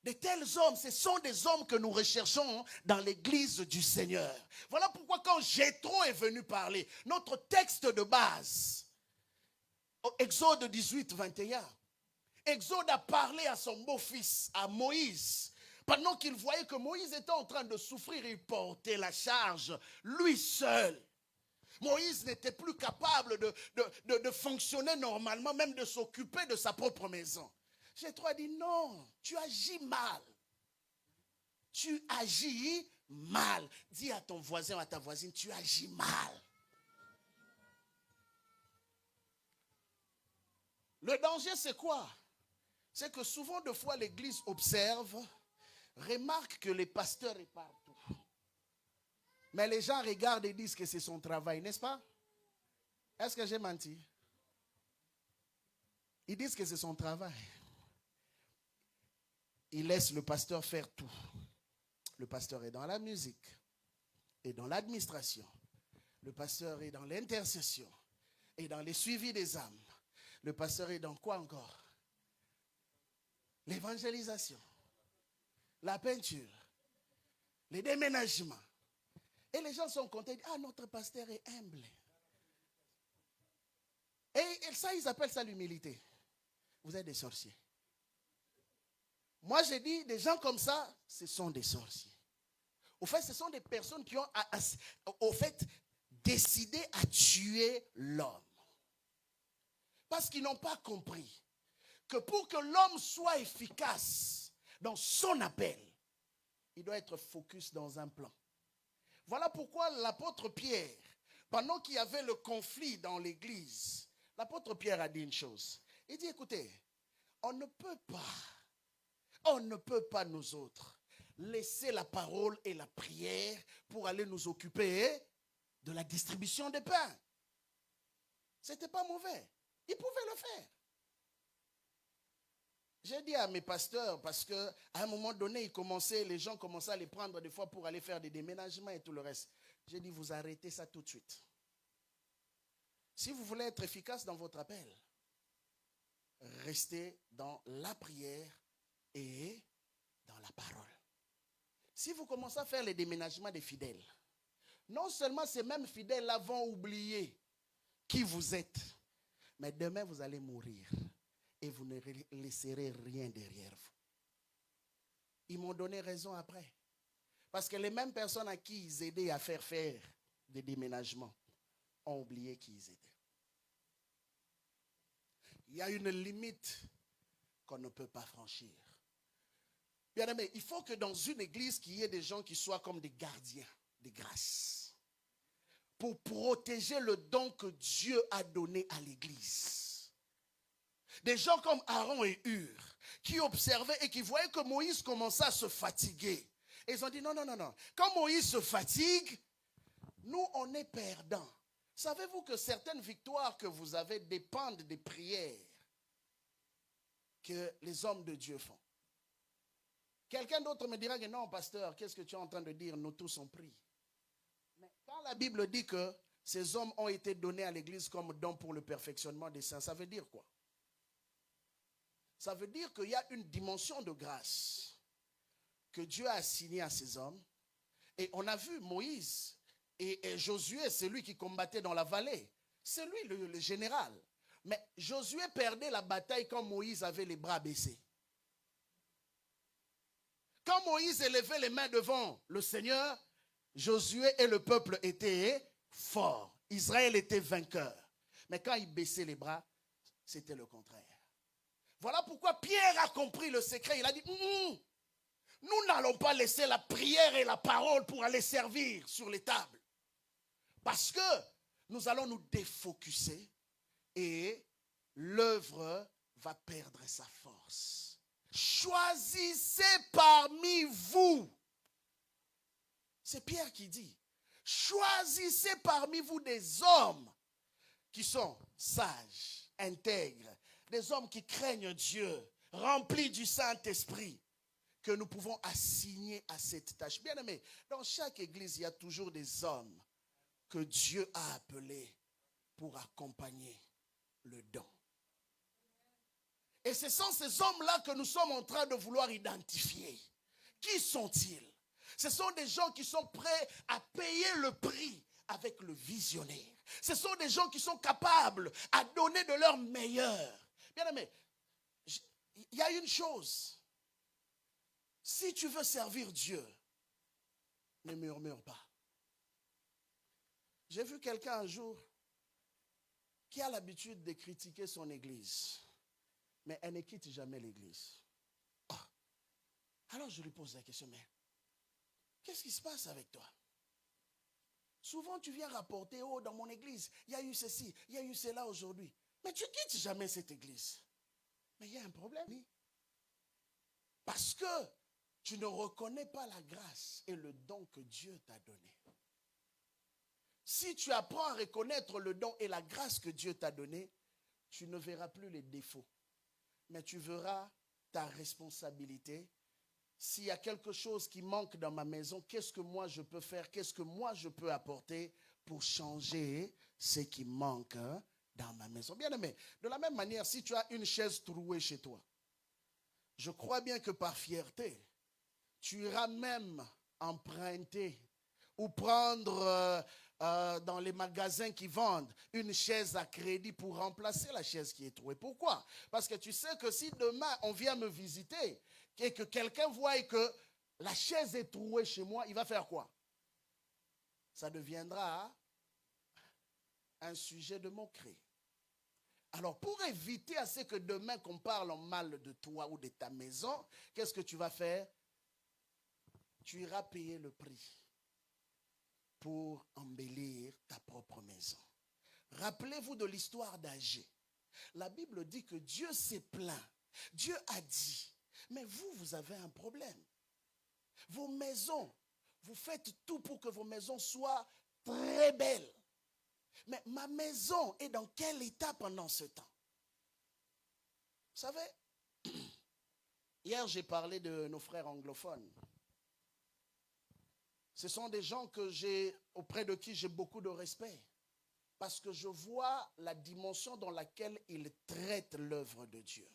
De tels hommes, ce sont des hommes que nous recherchons dans l'église du Seigneur. Voilà pourquoi quand Jéthro est venu parler, notre texte de base, Exode 18, 21, Exode a parlé à son beau-fils, à Moïse, pendant qu'il voyait que Moïse était en train de souffrir, il portait la charge, lui seul. Moïse n'était plus capable de fonctionner normalement, même de s'occuper de sa propre maison. Jéthro a dit non, tu agis mal. Tu agis mal. Dis à ton voisin ou à ta voisine, tu agis mal. Le danger, c'est quoi? C'est que souvent de fois l'église observe, remarque que le pasteur est partout. Mais les gens regardent et disent que c'est son travail, n'est-ce pas? Est-ce que j'ai menti? Ils disent que c'est son travail. Ils laissent le pasteur faire tout. Le pasteur est dans la musique, et dans l'administration. Le pasteur est dans l'intercession, et dans les suivis des âmes. Le pasteur est dans quoi encore? L'évangélisation, la peinture, les déménagements. Et les gens sont contents. Ah, notre pasteur est humble. Et ça, ils appellent ça l'humilité. Vous êtes des sorciers. Moi, j'ai dit, des gens comme ça, ce sont des sorciers. Au fait, ce sont des personnes qui ont décidé à tuer l'homme. Parce qu'ils n'ont pas compris que pour que l'homme soit efficace dans son appel, il doit être focus dans un plan. Voilà pourquoi l'apôtre Pierre, pendant qu'il y avait le conflit dans l'église, l'apôtre Pierre a dit une chose. Il dit, écoutez, on ne peut pas nous autres laisser la parole et la prière pour aller nous occuper de la distribution des pains. Ce n'était pas mauvais. Ils pouvaient le faire. J'ai dit à mes pasteurs, parce qu'à un moment donné, les gens commençaient à les prendre des fois pour aller faire des déménagements et tout le reste. J'ai dit, vous arrêtez ça tout de suite. Si vous voulez être efficace dans votre appel, restez dans la prière et dans la parole. Si vous commencez à faire les déménagements des fidèles, non seulement ces mêmes fidèles-là vont oublier qui vous êtes, mais demain vous allez mourir et vous ne laisserez rien derrière vous. Ils m'ont donné raison après. Parce que les mêmes personnes à qui ils aidaient à faire des déménagements ont oublié qui ils étaient. Il y a une limite qu'on ne peut pas franchir. Bien aimé, il faut que dans une église, qu'il y ait des gens qui soient comme des gardiens des grâces pour protéger le don que Dieu a donné à l'église. Des gens comme Aaron et Hur qui observaient et qui voyaient que Moïse commençait à se fatiguer. Et ils ont dit non. Quand Moïse se fatigue, nous on est perdants. Savez-vous que certaines victoires que vous avez dépendent des prières que les hommes de Dieu font? Quelqu'un d'autre me dira que non, pasteur, qu'est-ce que tu es en train de dire? Nous tous on prie. Mais quand la Bible dit que ces hommes ont été donnés à l'église comme don pour le perfectionnement des saints, ça veut dire quoi? Ça veut dire qu'il y a une dimension de grâce que Dieu a assignée à ces hommes. Et on a vu Moïse et Josué, c'est lui qui combattait dans la vallée. C'est lui le général. Mais Josué perdait la bataille quand Moïse avait les bras baissés. Quand Moïse élevait les mains devant le Seigneur, Josué et le peuple étaient forts. Israël était vainqueur. Mais quand il baissait les bras, c'était le contraire. Voilà pourquoi Pierre a compris le secret. Il a dit, nous n'allons pas laisser la prière et la parole pour aller servir sur les tables. Parce que nous allons nous défocuser et l'œuvre va perdre sa force. Choisissez parmi vous. C'est Pierre qui dit, choisissez parmi vous des hommes qui sont sages, intègres, des hommes qui craignent Dieu, remplis du Saint-Esprit, que nous pouvons assigner à cette tâche. Bien aimé, dans chaque église, il y a toujours des hommes que Dieu a appelés pour accompagner le don. Et ce sont ces hommes-là que nous sommes en train de vouloir identifier. Qui sont-ils? Ce sont des gens qui sont prêts à payer le prix avec le visionnaire. Ce sont des gens qui sont capables à donner de leur meilleur. Bien aimé, il y a une chose. Si tu veux servir Dieu, ne murmure pas. J'ai vu quelqu'un un jour qui a l'habitude de critiquer son église, mais elle ne quitte jamais l'église. Oh. Alors je lui pose la question, mais qu'est-ce qui se passe avec toi? Souvent tu viens rapporter, oh dans mon église, il y a eu ceci, il y a eu cela aujourd'hui. Mais tu ne quittes jamais cette église. Mais il y a un problème. Parce que tu ne reconnais pas la grâce et le don que Dieu t'a donné. Si tu apprends à reconnaître le don et la grâce que Dieu t'a donné, tu ne verras plus les défauts. Mais tu verras ta responsabilité. S'il y a quelque chose qui manque dans ma maison, qu'est-ce que moi je peux faire? Qu'est-ce que moi je peux apporter pour changer ce qui manque dans ma maison? Bien aimé, de la même manière, si tu as une chaise trouée chez toi, je crois bien que par fierté, tu iras même emprunter ou prendre dans les magasins qui vendent une chaise à crédit pour remplacer la chaise qui est trouée. Pourquoi? Parce que tu sais que si demain on vient me visiter et que quelqu'un voit que la chaise est trouée chez moi, il va faire quoi? Ça deviendra un sujet de moquerie. Alors, pour éviter à ce que demain qu'on parle en mal de toi ou de ta maison, qu'est-ce que tu vas faire? Tu iras payer le prix pour embellir ta propre maison. Rappelez-vous de l'histoire d'Agé. La Bible dit que Dieu s'est plaint. Dieu a dit, mais vous avez un problème. Vos maisons, vous faites tout pour que vos maisons soient très belles. Mais ma maison est dans quel état pendant ce temps? Vous savez, hier j'ai parlé de nos frères anglophones. Ce sont des gens auprès de qui j'ai beaucoup de respect. Parce que je vois la dimension dans laquelle ils traitent l'œuvre de Dieu.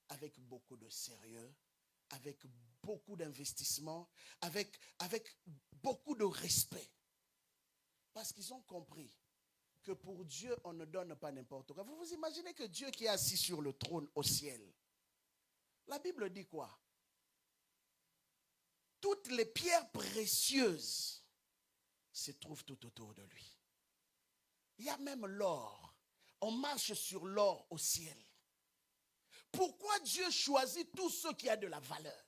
Avec beaucoup de sérieux, avec beaucoup d'investissement, avec beaucoup de respect. Parce qu'ils ont compris que pour Dieu, on ne donne pas n'importe quoi. Vous vous imaginez que Dieu qui est assis sur le trône au ciel, la Bible dit quoi? Toutes les pierres précieuses se trouvent tout autour de lui. Il y a même l'or. On marche sur l'or au ciel. Pourquoi Dieu choisit tout ce qui a de la valeur?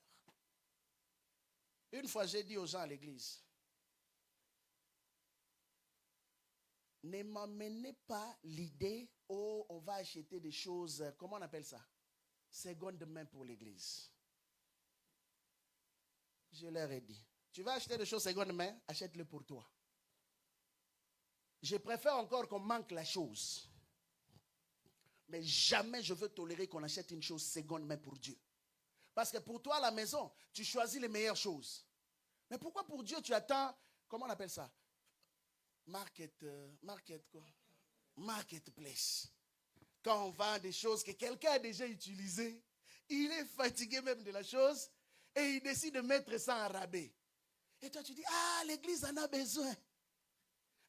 Une fois, j'ai dit aux gens à l'église, ne m'emmenez pas l'idée, oh, on va acheter des choses, comment on appelle ça? Seconde main pour l'église. Je leur ai dit, tu vas acheter des choses seconde main, achète-le pour toi. Je préfère encore qu'on manque la chose. Mais jamais je veux tolérer qu'on achète une chose seconde main pour Dieu. Parce que pour toi, à la maison, tu choisis les meilleures choses. Mais pourquoi pour Dieu, tu attends, comment on appelle ça? Marketplace. Quand on vend des choses que quelqu'un a déjà utilisées, il est fatigué même de la chose et il décide de mettre ça en rabais. Et toi, tu dis, ah, l'église en a besoin.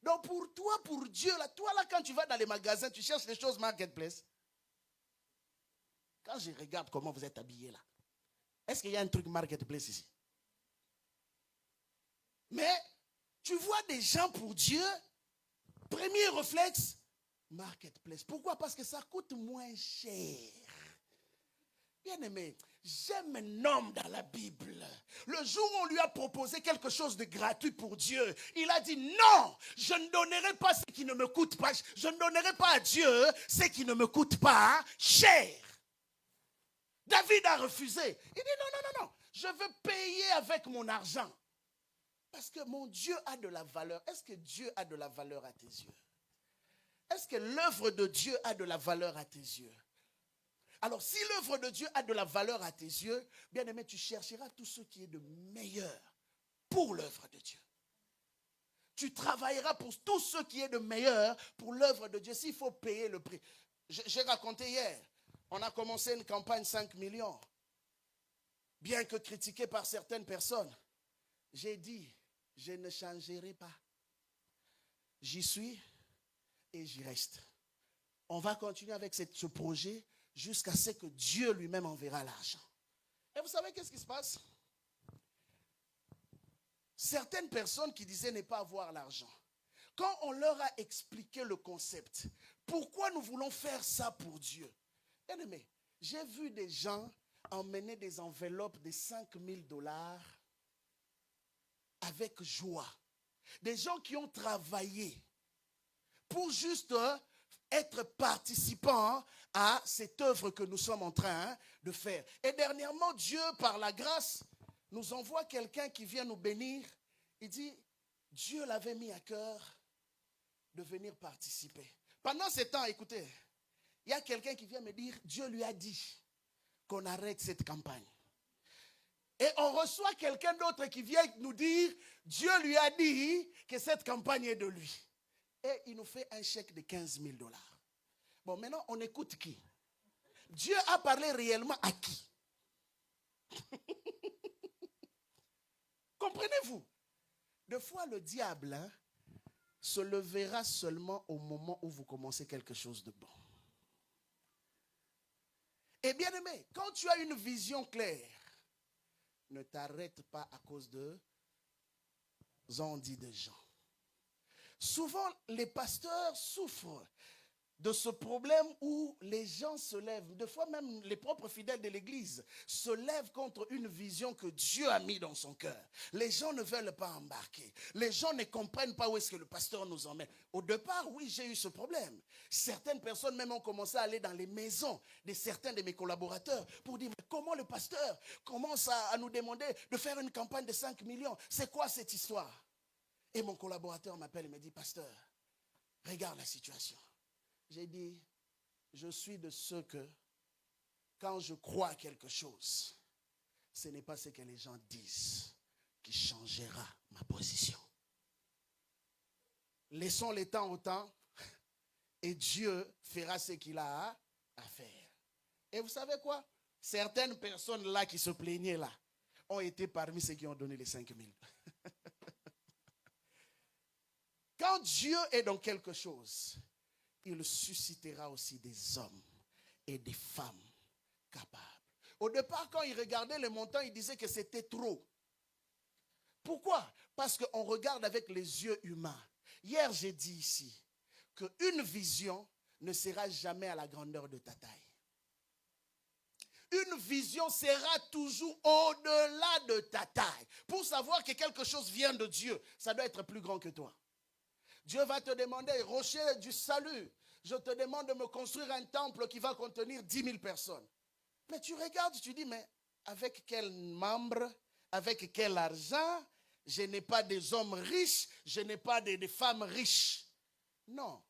Donc pour toi, pour Dieu, là, toi là, quand tu vas dans les magasins, tu cherches les choses marketplace. Quand je regarde comment vous êtes habillés là, est-ce qu'il y a un truc marketplace ici? Mais tu vois des gens pour Dieu, premier réflexe, marketplace. Pourquoi? Parce que ça coûte moins cher. Bien aimé, j'aime un homme dans la Bible. Le jour où on lui a proposé quelque chose de gratuit pour Dieu, il a dit non, je ne donnerai pas ce qui ne me coûte pas. Je ne donnerai pas à Dieu ce qui ne me coûte pas cher. David a refusé. Il dit non, je veux payer avec mon argent. Parce que mon Dieu a de la valeur. Est-ce que Dieu a de la valeur à tes yeux? Est-ce que l'œuvre de Dieu a de la valeur à tes yeux? Alors, si l'œuvre de Dieu a de la valeur à tes yeux, bien aimé, tu chercheras tout ce qui est de meilleur pour l'œuvre de Dieu. Tu travailleras pour tout ce qui est de meilleur pour l'œuvre de Dieu. S'il faut payer le prix. J'ai raconté hier, on a commencé une campagne 5 millions. Bien que critiqué par certaines personnes, j'ai dit, je ne changerai pas. J'y suis et j'y reste. On va continuer avec ce projet jusqu'à ce que Dieu lui-même enverra l'argent. Et vous savez qu'est-ce qui se passe? Certaines personnes qui disaient ne pas avoir l'argent, quand on leur a expliqué le concept, pourquoi nous voulons faire ça pour Dieu? Bien aimé, j'ai vu des gens emmener des enveloppes de 5 000 $ avec joie. Des gens qui ont travaillé pour juste être participants à cette œuvre que nous sommes en train de faire. Et dernièrement, Dieu, par la grâce, nous envoie quelqu'un qui vient nous bénir. Il dit, Dieu l'avait mis à cœur de venir participer. Pendant ce temps, écoutez, il y a quelqu'un qui vient me dire, Dieu lui a dit qu'on arrête cette campagne. Et on reçoit quelqu'un d'autre qui vient nous dire, Dieu lui a dit que cette campagne est de lui. Et il nous fait un chèque de 15 000 $. Bon, maintenant, on écoute qui? Dieu a parlé réellement à qui? Comprenez-vous? Des fois, le diable se levera seulement au moment où vous commencez quelque chose de bon. Et bien aimé, quand tu as une vision claire, ne t'arrête pas à cause de ondits de gens. Souvent, les pasteurs souffrent de ce problème où les gens se lèvent, des fois même les propres fidèles de l'église se lèvent contre une vision que Dieu a mis dans son cœur. Les gens ne veulent pas embarquer. Les gens ne comprennent pas où est-ce que le pasteur nous emmène. Au départ, oui, j'ai eu ce problème. Certaines personnes même ont commencé à aller dans les maisons de certains de mes collaborateurs pour dire, mais comment le pasteur commence à nous demander de faire une campagne de 5 millions? C'est quoi cette histoire? Et mon collaborateur m'appelle et me dit, pasteur, regarde la situation. J'ai dit, je suis de ceux que, quand je crois à quelque chose, ce n'est pas ce que les gens disent qui changera ma position. Laissons le temps au temps et Dieu fera ce qu'il a à faire. Et vous savez quoi? Certaines personnes là qui se plaignaient là ont été parmi ceux qui ont donné les 5 000. Quand Dieu est dans quelque chose, il suscitera aussi des hommes et des femmes capables. Au départ, quand il regardait les montants, il disait que c'était trop. Pourquoi? Parce qu'on regarde avec les yeux humains. Hier, j'ai dit ici qu'une vision ne sera jamais à la grandeur de ta taille. Une vision sera toujours au-delà de ta taille. Pour savoir que quelque chose vient de Dieu, ça doit être plus grand que toi. Dieu va te demander, rocher du salut, je te demande de me construire un temple qui va contenir 10 000 personnes. Mais tu regardes, tu dis, mais avec quel membre, avec quel argent? Je n'ai pas des hommes riches, je n'ai pas des femmes riches. Non,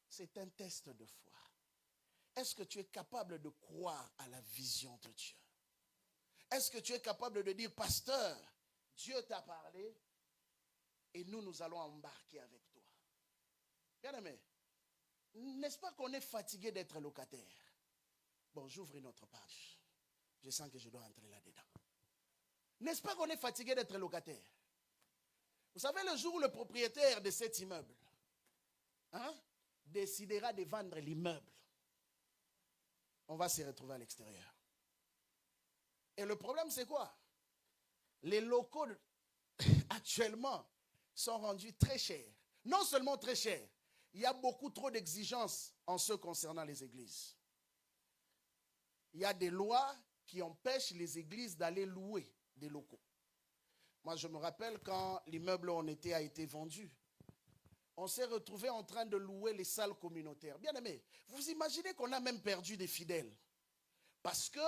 c'est un test de foi. Est-ce que tu es capable de croire à la vision de Dieu? Est-ce que tu es capable de dire, pasteur, Dieu t'a parlé et nous allons embarquer avec toi? Bien-aimé, n'est-ce pas qu'on est fatigué d'être locataire? Bon, j'ouvre une autre page. Je sens que je dois entrer là-dedans. N'est-ce pas qu'on est fatigué d'être locataire? Vous savez, le jour où le propriétaire de cet immeuble décidera de vendre l'immeuble, on va se retrouver à l'extérieur. Et le problème, c'est quoi? Les locaux, actuellement, sont rendus très chers. Non seulement très chers, il y a beaucoup trop d'exigences en ce concernant les églises. Il y a des lois qui empêchent les églises d'aller louer des locaux. Moi, je me rappelle quand l'immeuble où on était a été vendu, on s'est retrouvé en train de louer les salles communautaires. Bien aimé, vous imaginez qu'on a même perdu des fidèles parce que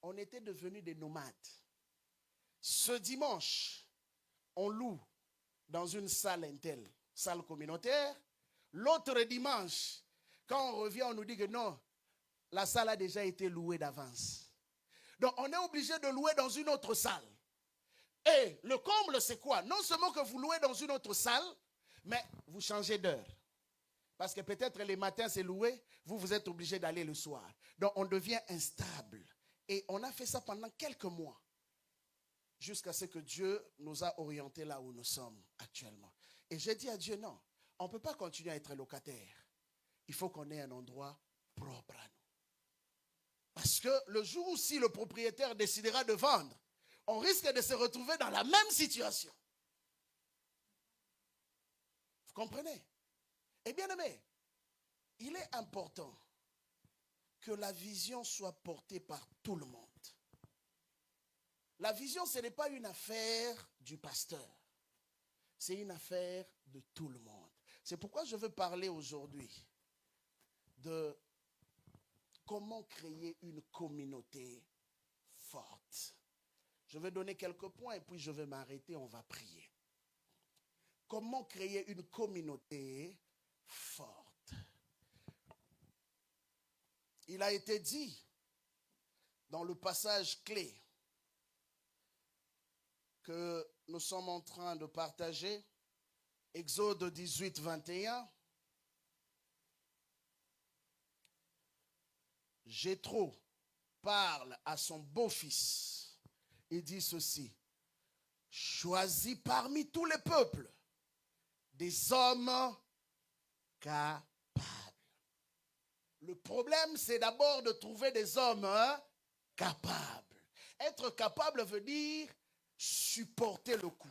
on était devenus des nomades. Ce dimanche, on loue dans une salle interne, salle communautaire. L'autre dimanche, quand on revient, on nous dit que non, la salle a déjà été louée d'avance. Donc, on est obligé de louer dans une autre salle. Et le comble, c'est quoi? Non seulement que vous louez dans une autre salle, mais vous changez d'heure. Parce que peut-être les matins, c'est loué, vous êtes obligé d'aller le soir. Donc, on devient instable. Et on a fait ça pendant quelques mois, jusqu'à ce que Dieu nous a orientés là où nous sommes actuellement. Et j'ai dit à Dieu, non, on ne peut pas continuer à être locataire. Il faut qu'on ait un endroit propre à nous. Parce que le jour où si le propriétaire décidera de vendre, on risque de se retrouver dans la même situation. Vous comprenez? Et bien aimé, il est important que la vision soit portée par tout le monde. La vision, ce n'est pas une affaire du pasteur. C'est une affaire de tout le monde. C'est pourquoi je veux parler aujourd'hui de comment créer une communauté forte. Je vais donner quelques points et puis je vais m'arrêter, on va prier. Comment créer une communauté forte? Il a été dit dans le passage clé que nous sommes en train de partager, Exode 18, 21. Jéthro parle à son beau-fils. Il dit ceci: choisis parmi tous les peuples des hommes capables. Le problème, c'est d'abord de trouver des hommes capables. Être capable veut dire supporter le coup,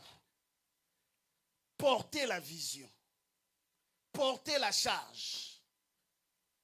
porter la vision, porter la charge.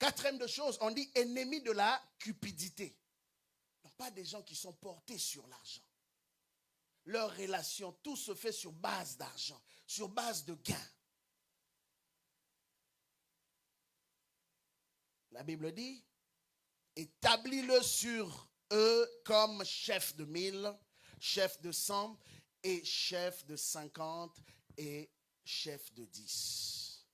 Quatrième de choses, on dit ennemi de la cupidité. Donc pas des gens qui sont portés sur l'argent. Leur relation, tout se fait sur base d'argent, sur base de gain. La Bible dit, établis-le sur eux comme chef de 1000, chef de 100 et chef de 50 et chef de 10.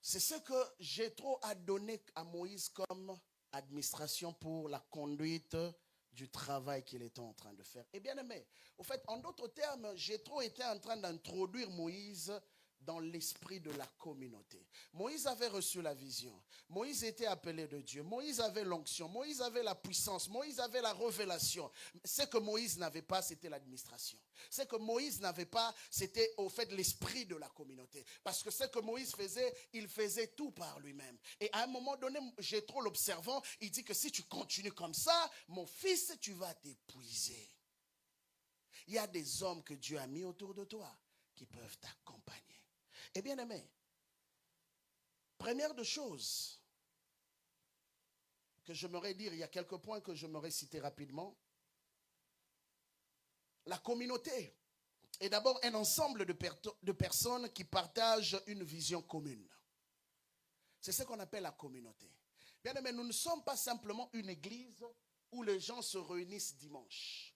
C'est ce que Jéthro a donné à Moïse comme administration pour la conduite du travail qu'il était en train de faire. Et bien aimé, au fait, en d'autres termes, Jéthro était en train d'introduire Moïse dans l'esprit de la communauté. Moïse avait reçu la vision. Moïse était appelé de Dieu. Moïse avait l'onction. Moïse avait la puissance. Moïse avait la révélation. Ce que Moïse n'avait pas, c'était l'administration. Ce que Moïse n'avait pas, c'était au fait l'esprit de la communauté. Parce que ce que Moïse faisait, il faisait tout par lui-même. Et à un moment donné, Jéthro l'observant, il dit que si tu continues comme ça, mon fils, tu vas t'épuiser. Il y a des hommes que Dieu a mis autour de toi qui peuvent t'accompagner. Et bien aimé, première de choses que j'aimerais dire, il y a quelques points que j'aimerais citer rapidement. La communauté est d'abord un ensemble de personnes qui partagent une vision commune. C'est ce qu'on appelle la communauté. Bien aimé, nous ne sommes pas simplement une église où les gens se réunissent dimanche.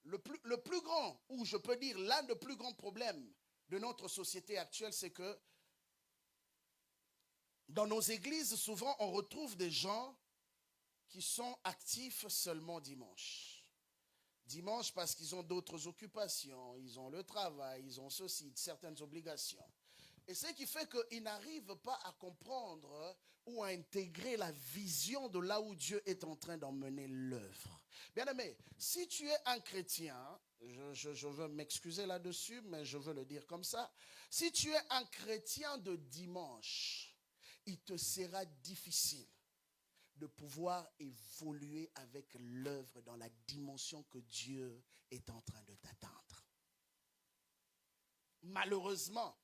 Le plus grand, ou je peux dire l'un des plus grands problèmes de notre société actuelle, c'est que dans nos églises, souvent, on retrouve des gens qui sont actifs seulement dimanche. Dimanche parce qu'ils ont d'autres occupations, ils ont le travail, ils ont ceci, certaines obligations. Et ce qui fait qu'ils n'arrivent pas à comprendre ou à intégrer la vision de là où Dieu est en train d'emmener l'œuvre. Bien aimé, si tu es un chrétien, je veux m'excuser là-dessus, mais je veux le dire comme ça. Si tu es un chrétien de dimanche, il te sera difficile de pouvoir évoluer avec l'œuvre dans la dimension que Dieu est en train de t'attendre. Malheureusement,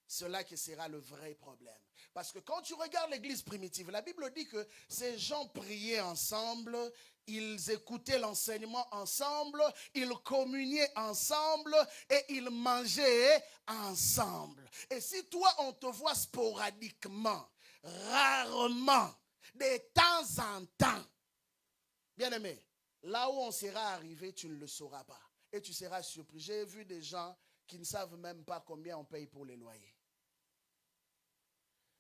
cela qui sera le vrai problème. Parce que quand tu regardes l'église primitive, la Bible dit que ces gens priaient ensemble, ils écoutaient l'enseignement ensemble, ils communiaient ensemble et ils mangeaient ensemble. Et si toi, on te voit sporadiquement, rarement, de temps en temps, bien aimé, là où on sera arrivé, tu ne le sauras pas. Et tu seras surpris. J'ai vu des gens qui ne savent même pas combien on paye pour les loyers.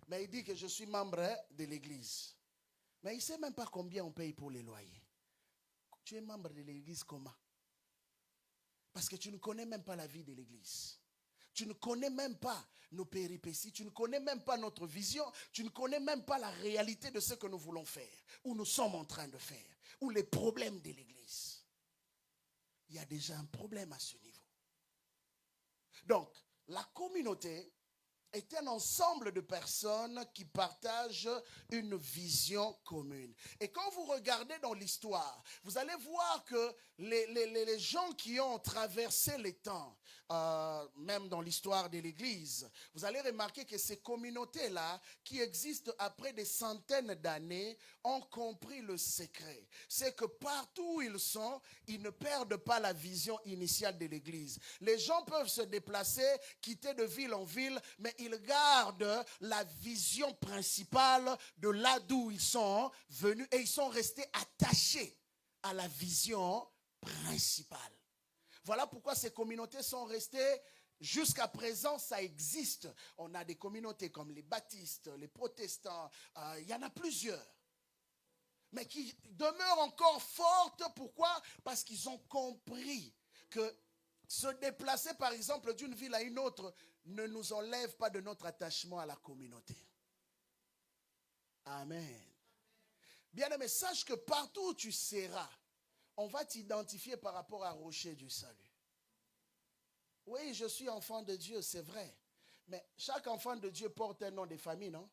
Mais il dit que je suis membre de l'église. Mais il ne sait même pas combien on paye pour les loyers. Tu es membre de l'église comment? Parce que tu ne connais même pas la vie de l'église. Tu ne connais même pas nos péripéties. Tu ne connais même pas notre vision. Tu ne connais même pas la réalité de ce que nous voulons faire. Ou nous sommes en train de faire. Ou les problèmes de l'église. Il y a déjà un problème à ce niveau. Donc, la communauté est un ensemble de personnes qui partagent une vision commune. Et quand vous regardez dans l'histoire, vous allez voir que les gens qui ont traversé les temps, même dans l'histoire de l'Église, vous allez remarquer que ces communautés-là, qui existent après des centaines d'années, ont compris le secret. C'est que partout où ils sont, ils ne perdent pas la vision initiale de l'Église. Les gens peuvent se déplacer, quitter de ville en ville, mais ils gardent la vision principale de là d'où ils sont venus et ils sont restés attachés à la vision principale. Voilà pourquoi ces communautés sont restées jusqu'à présent, ça existe. On a des communautés comme les baptistes, les protestants, il y en a plusieurs. Mais qui demeurent encore fortes. Pourquoi? Parce qu'ils ont compris que se déplacer par exemple d'une ville à une autre ne nous enlève pas de notre attachement à la communauté. Amen. Bien-aimé, sache que partout où tu seras, on va t'identifier par rapport à rocher du salut. Oui, je suis enfant de Dieu, c'est vrai. Mais chaque enfant de Dieu porte un nom de famille, non?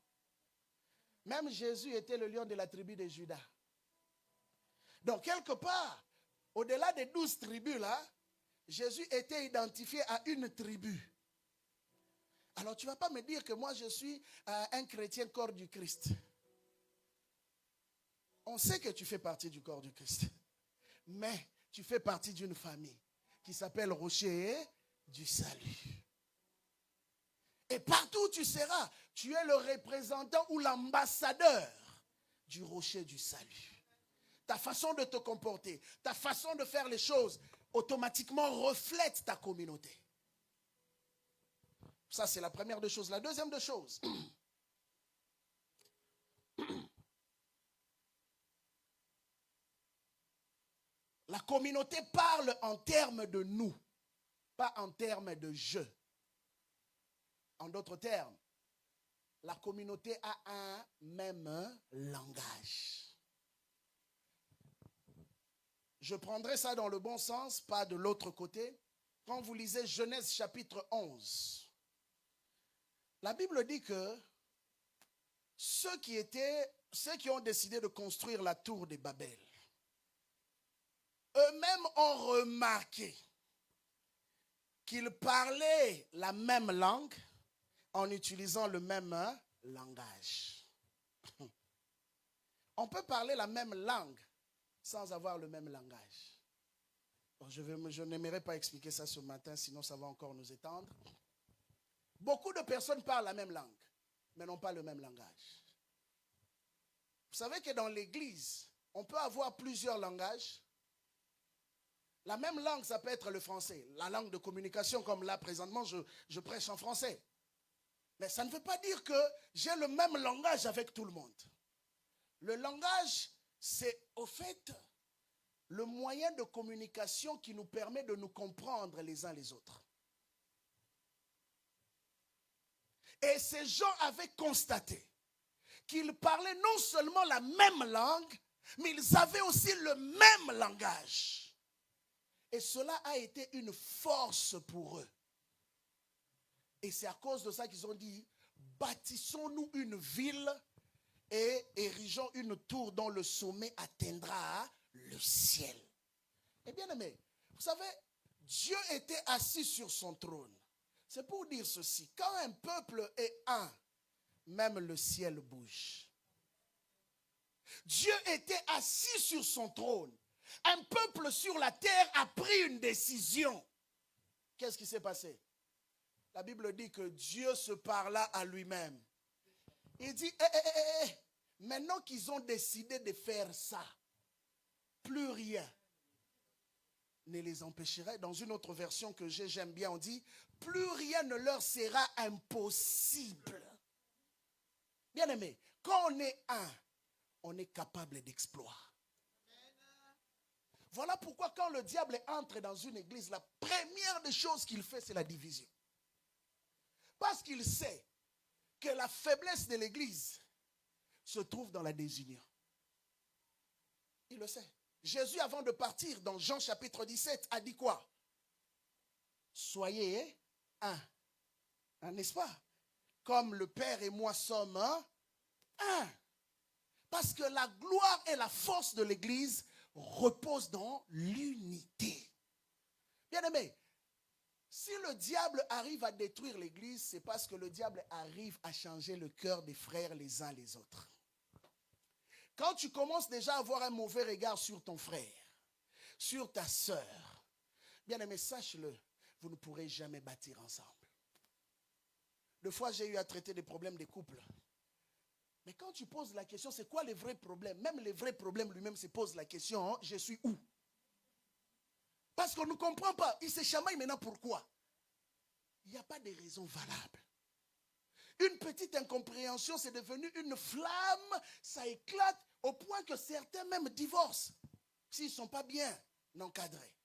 Même Jésus était le lion de la tribu de Juda. Donc, quelque part, au-delà des 12 tribus, là, Jésus était identifié à une tribu. Alors, tu ne vas pas me dire que moi, je suis un chrétien corps du Christ. On sait que tu fais partie du corps du Christ. Mais tu fais partie d'une famille qui s'appelle Rocher du Salut. Et partout où tu seras, tu es le représentant ou l'ambassadeur du Rocher du Salut. Ta façon de te comporter, ta façon de faire les choses, automatiquement reflète ta communauté. Ça, c'est la première des choses. La deuxième des choses, la communauté parle en termes de nous, pas en termes de je. En d'autres termes, la communauté a un même langage. Je prendrai ça dans le bon sens, pas de l'autre côté. Quand vous lisez Genèse chapitre 11, la Bible dit que ceux qui ont décidé de construire la tour de Babel, eux-mêmes ont remarqué qu'ils parlaient la même langue en utilisant le même langage. On peut parler la même langue sans avoir le même langage. Bon, je n'aimerais pas expliquer ça ce matin, sinon ça va encore nous étendre. Beaucoup de personnes parlent la même langue, mais n'ont pas le même langage. Vous savez que dans l'église, on peut avoir plusieurs langages. La même langue, ça peut être le français. La langue de communication, comme là, présentement, je prêche en français. Mais ça ne veut pas dire que j'ai le même langage avec tout le monde. Le langage, c'est au fait le moyen de communication qui nous permet de nous comprendre les uns les autres. Et ces gens avaient constaté qu'ils parlaient non seulement la même langue, mais ils avaient aussi le même langage. Et cela a été une force pour eux. Et c'est à cause de ça qu'ils ont dit, bâtissons-nous une ville et érigeons une tour dont le sommet atteindra le ciel. Et bien aimé, vous savez, Dieu était assis sur son trône. C'est pour dire ceci, quand un peuple est un, même le ciel bouge. Dieu était assis sur son trône. Un peuple sur la terre a pris une décision. Qu'est-ce qui s'est passé? La Bible dit que Dieu se parla à lui-même. Il dit, maintenant qu'ils ont décidé de faire ça, plus rien ne les empêcherait. Dans une autre version que j'aime bien, on dit, plus rien ne leur sera impossible. Bien aimé, quand on est un, on est capable d'exploits. Voilà pourquoi quand le diable entre dans une église, la première des choses qu'il fait, c'est la division. Parce qu'il sait que la faiblesse de l'église se trouve dans la désunion. Il le sait. Jésus, avant de partir, dans Jean chapitre 17, a dit quoi? Soyez un. N'est-ce pas? Comme le Père et moi sommes un. Parce que la gloire et la force de l'église reposent dans l'unité. Bien aimé, si le diable arrive à détruire l'église, c'est parce que le diable arrive à changer le cœur des frères les uns les autres. Quand tu commences déjà à avoir un mauvais regard sur ton frère, sur ta sœur, bien aimé, sache-le, vous ne pourrez jamais bâtir ensemble. Deux fois, j'ai eu à traiter des problèmes des couples. Mais quand tu poses la question, c'est quoi les vrais problèmes? Même les vrais problèmes lui-même se posent la question, je suis où? Parce qu'on ne comprend pas. Il se chamaille maintenant pourquoi? Il n'y a pas de raison valable. Une petite incompréhension, c'est devenu une flamme, ça éclate au point que certains même divorcent s'ils ne sont pas bien encadrés.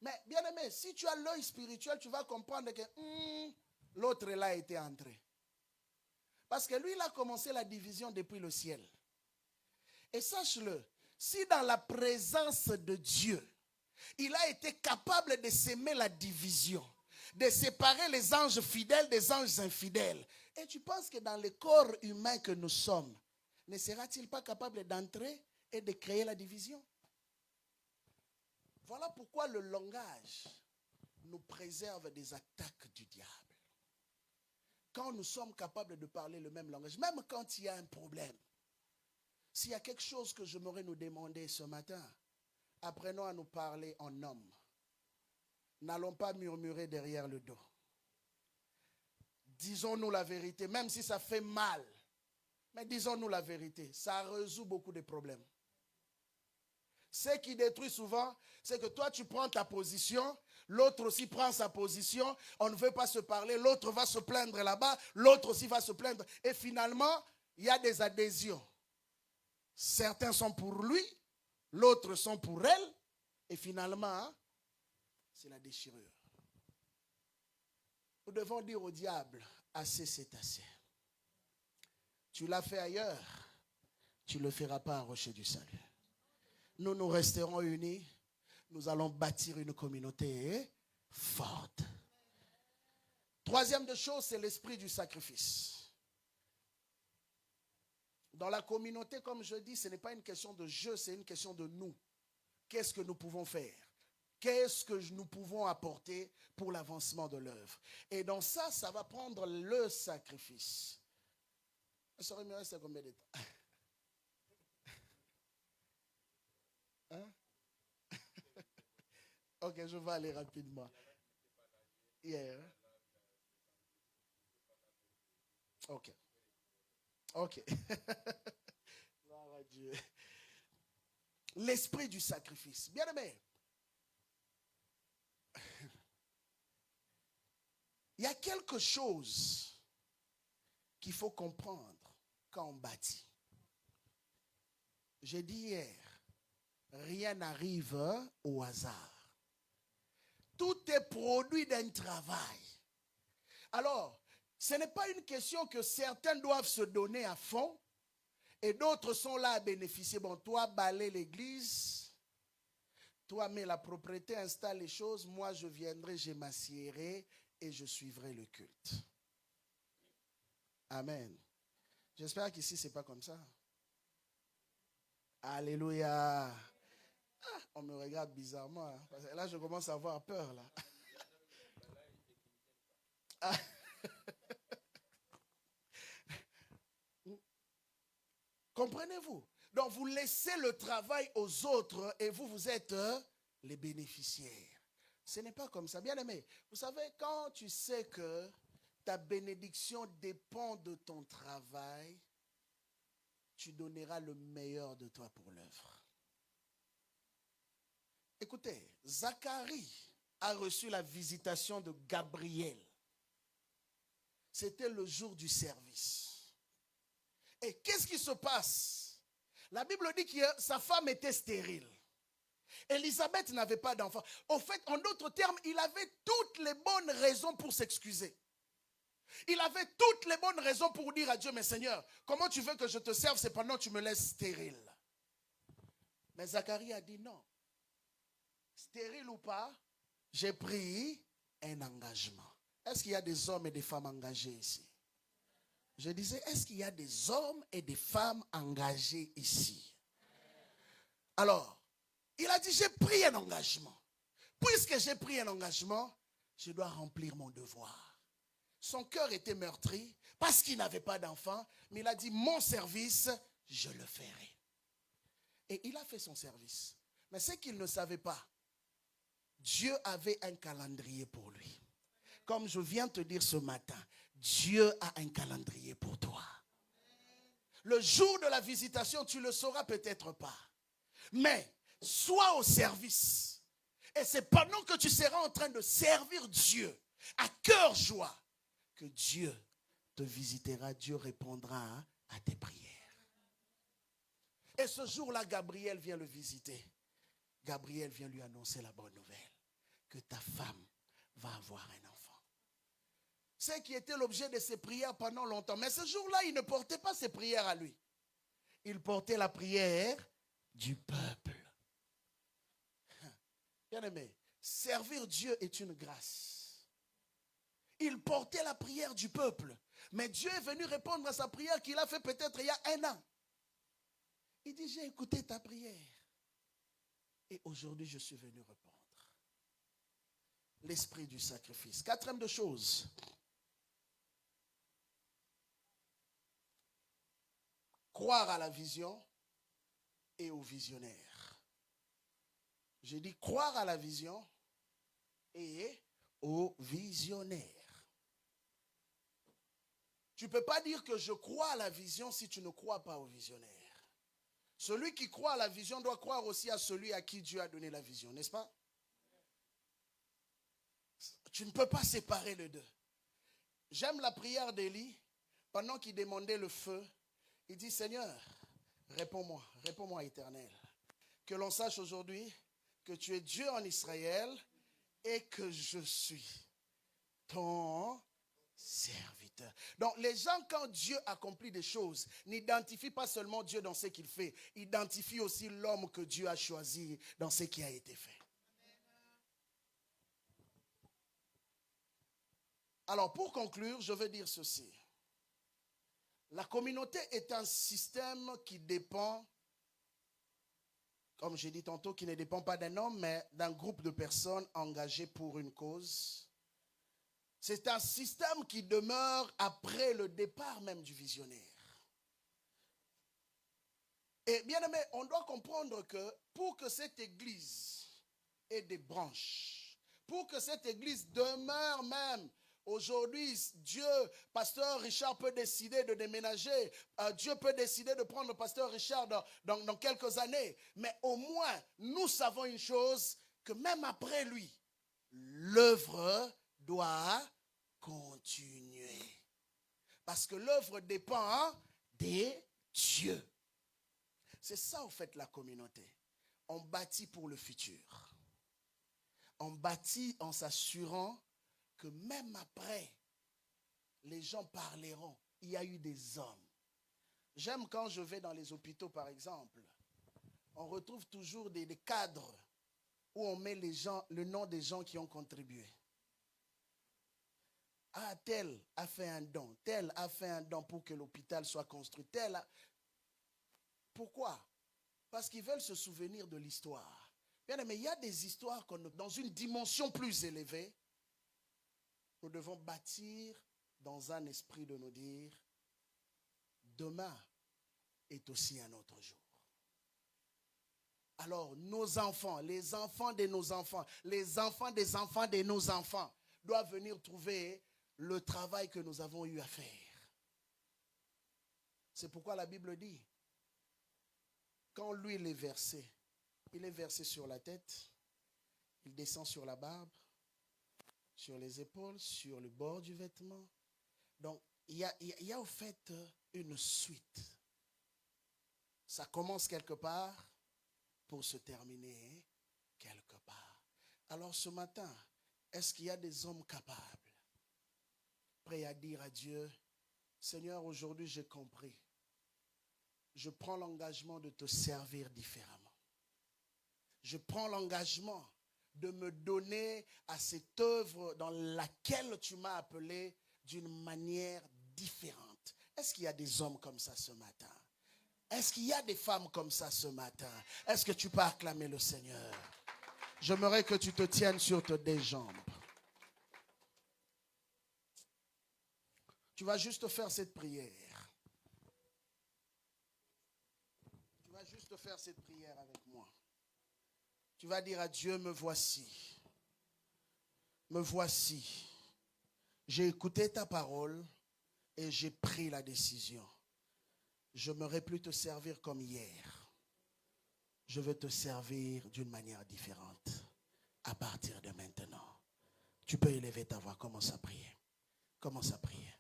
Mais bien aimé, si tu as l'œil spirituel, tu vas comprendre que l'autre là a été entré. Parce que lui, il a commencé la division depuis le ciel. Et sache-le, si dans la présence de Dieu, il a été capable de s'aimer la division, de séparer les anges fidèles des anges infidèles. Et tu penses que dans le corps humain que nous sommes, ne sera-t-il pas capable d'entrer et de créer la division? Voilà pourquoi le langage nous préserve des attaques du diable. Quand nous sommes capables de parler le même langage, même quand il y a un problème, S'il y a quelque chose que j'aimerais nous demander ce matin, apprenons à nous parler en homme. N'allons pas murmurer derrière le dos. Disons-nous la vérité, même si ça fait mal. Mais disons-nous la vérité, ça résout beaucoup de problèmes. Ce qui détruit souvent, c'est que toi tu prends ta position, l'autre aussi prend sa position, on ne veut pas se parler, l'autre va se plaindre là-bas, l'autre aussi va se plaindre. Et finalement, il y a des adhésions. Certains sont pour lui, l'autre sont pour elle, et finalement, c'est la déchirure. Nous devons dire au diable, assez c'est assez. Tu l'as fait ailleurs, tu ne le feras pas à Rocher du Salut. Nous resterons unis, nous allons bâtir une communauté forte. Troisième des choses, c'est l'esprit du sacrifice. Dans la communauté, comme je dis, ce n'est pas une question de je, c'est une question de nous. Qu'est-ce que nous pouvons faire? Qu'est-ce que nous pouvons apporter pour l'avancement de l'œuvre? Et dans ça, ça va prendre le sacrifice. Ça me reste combien de temps? Hein? Ok, je vais aller rapidement. Yeah. Ok. Ok. Gloire à Dieu. L'esprit du sacrifice. Bien aimé. Il y a quelque chose qu'il faut comprendre quand on bâtit. J'ai dit hier, rien n'arrive au hasard. Tout est produit d'un travail. Alors, ce n'est pas une question que certains doivent se donner à fond et d'autres sont là à bénéficier. Bon, toi, balaye l'église, toi, mets la propriété, installe les choses, moi, je viendrai, je m'assierai et je suivrai le culte. Amen. J'espère qu'ici, ce n'est pas comme ça. Alléluia. Ah, on me regarde bizarrement. Hein, parce que là, je commence à avoir peur. Là. Ah. Comprenez-vous? Donc, vous laissez le travail aux autres et vous, vous êtes les bénéficiaires. Ce n'est pas comme ça. Bien aimé, vous savez, quand tu sais que ta bénédiction dépend de ton travail, tu donneras le meilleur de toi pour l'œuvre. Écoutez, Zacharie a reçu la visitation de Gabriel. C'était le jour du service. Et qu'est-ce qui se passe? La Bible dit que sa femme était stérile. Élisabeth n'avait pas d'enfant. Au fait, en d'autres termes, il avait toutes les bonnes raisons pour s'excuser. Il avait toutes les bonnes raisons pour dire à Dieu, mais Seigneur, comment tu veux que je te serve cependant tu me laisses stérile? Mais Zacharie a dit non. Stérile ou pas, j'ai pris un engagement. Est-ce qu'il y a des hommes et des femmes engagés ici? Je disais, est-ce qu'il y a des hommes et des femmes engagés ici? Alors, il a dit, j'ai pris un engagement. Puisque j'ai pris un engagement, je dois remplir mon devoir. Son cœur était meurtri parce qu'il n'avait pas d'enfant, mais il a dit, mon service, je le ferai. Et il a fait son service. Mais ce qu'il ne savait pas, Dieu avait un calendrier pour lui. Comme je viens de te dire ce matin, Dieu a un calendrier pour toi. Le jour de la visitation, tu ne le sauras peut-être pas. Mais sois au service. Et c'est pendant que tu seras en train de servir Dieu, à cœur joie, que Dieu te visitera, Dieu répondra à tes prières. Et ce jour-là, Gabriel vient le visiter. Gabriel vient lui annoncer la bonne nouvelle, que ta femme va avoir un enfant. C'est qui était l'objet de ses prières pendant longtemps. Mais ce jour-là, il ne portait pas ses prières à lui. Il portait la prière du peuple. Bien aimé, servir Dieu est une grâce. Il portait la prière du peuple. Mais Dieu est venu répondre à sa prière qu'il a fait peut-être il y a 1 an. Il dit, j'ai écouté ta prière. Et aujourd'hui, je suis venu répondre. L'esprit du sacrifice. 4e de chose. Croire à la vision et au visionnaire. J'ai dit croire à la vision et au visionnaire. Tu ne peux pas dire que je crois à la vision si tu ne crois pas au visionnaire. Celui qui croit à la vision doit croire aussi à celui à qui Dieu a donné la vision, n'est-ce pas? Tu ne peux pas séparer les deux. J'aime la prière d'Élie. Pendant qu'il demandait le feu, il dit, Seigneur, réponds-moi éternel. Que l'on sache aujourd'hui que tu es Dieu en Israël et que je suis ton serviteur. Donc les gens, quand Dieu accomplit des choses, n'identifient pas seulement Dieu dans ce qu'il fait, identifient aussi l'homme que Dieu a choisi dans ce qui a été fait. Alors pour conclure, je veux dire ceci. La communauté est un système qui dépend, comme j'ai dit tantôt, qui ne dépend pas d'un homme, mais d'un groupe de personnes engagées pour une cause. C'est un système qui demeure après le départ même du visionnaire. Et bien aimé, on doit comprendre que pour que cette église ait des branches, pour que cette église demeure même, aujourd'hui, Dieu, pasteur Richard peut décider de déménager, Dieu peut décider de prendre le pasteur Richard dans quelques années, mais au moins, nous savons une chose, que même après lui, l'œuvre doit continuer. Parce que l'œuvre dépend des dieux. C'est ça, en fait, la communauté. On bâtit pour le futur. On bâtit en s'assurant que même après, les gens parleront. Il y a eu des hommes. J'aime quand je vais dans les hôpitaux, par exemple. On retrouve toujours des cadres où on met le nom des gens qui ont contribué. Ah, tel a fait un don. Tel a fait un don pour que l'hôpital soit construit. Tel a... Pourquoi? Parce qu'ils veulent se souvenir de l'histoire. Bien aimé, il y a des histoires dans une dimension plus élevée. Nous devons bâtir dans un esprit de nous dire, demain est aussi un autre jour. Alors, nos enfants, les enfants de nos enfants, les enfants des enfants de nos enfants doivent venir trouver le travail que nous avons eu à faire. C'est pourquoi la Bible dit, quand l'huile est versée, il est versé sur la tête, il descend sur la barbe, sur les épaules, sur le bord du vêtement. Donc, il y a au fait une suite. Ça commence quelque part pour se terminer quelque part. Alors ce matin, est-ce qu'il y a des hommes capables, prêts à dire à Dieu, Seigneur, aujourd'hui j'ai compris. Je prends l'engagement de te servir différemment. Je prends l'engagement de me donner à cette œuvre dans laquelle tu m'as appelé d'une manière différente. Est-ce qu'il y a des hommes comme ça ce matin? Est-ce qu'il y a des femmes comme ça ce matin? Est-ce que tu peux acclamer le Seigneur? J'aimerais que tu te tiennes sur tes deux jambes. Tu vas juste faire cette prière. Tu vas juste faire cette prière avec moi. Tu vas dire à Dieu, me voici. Me voici. J'ai écouté ta parole et j'ai pris la décision. Je n'aimerais plus te servir comme hier. Je veux te servir d'une manière différente. À partir de maintenant. Tu peux élever ta voix. Commence à prier. Commence à prier.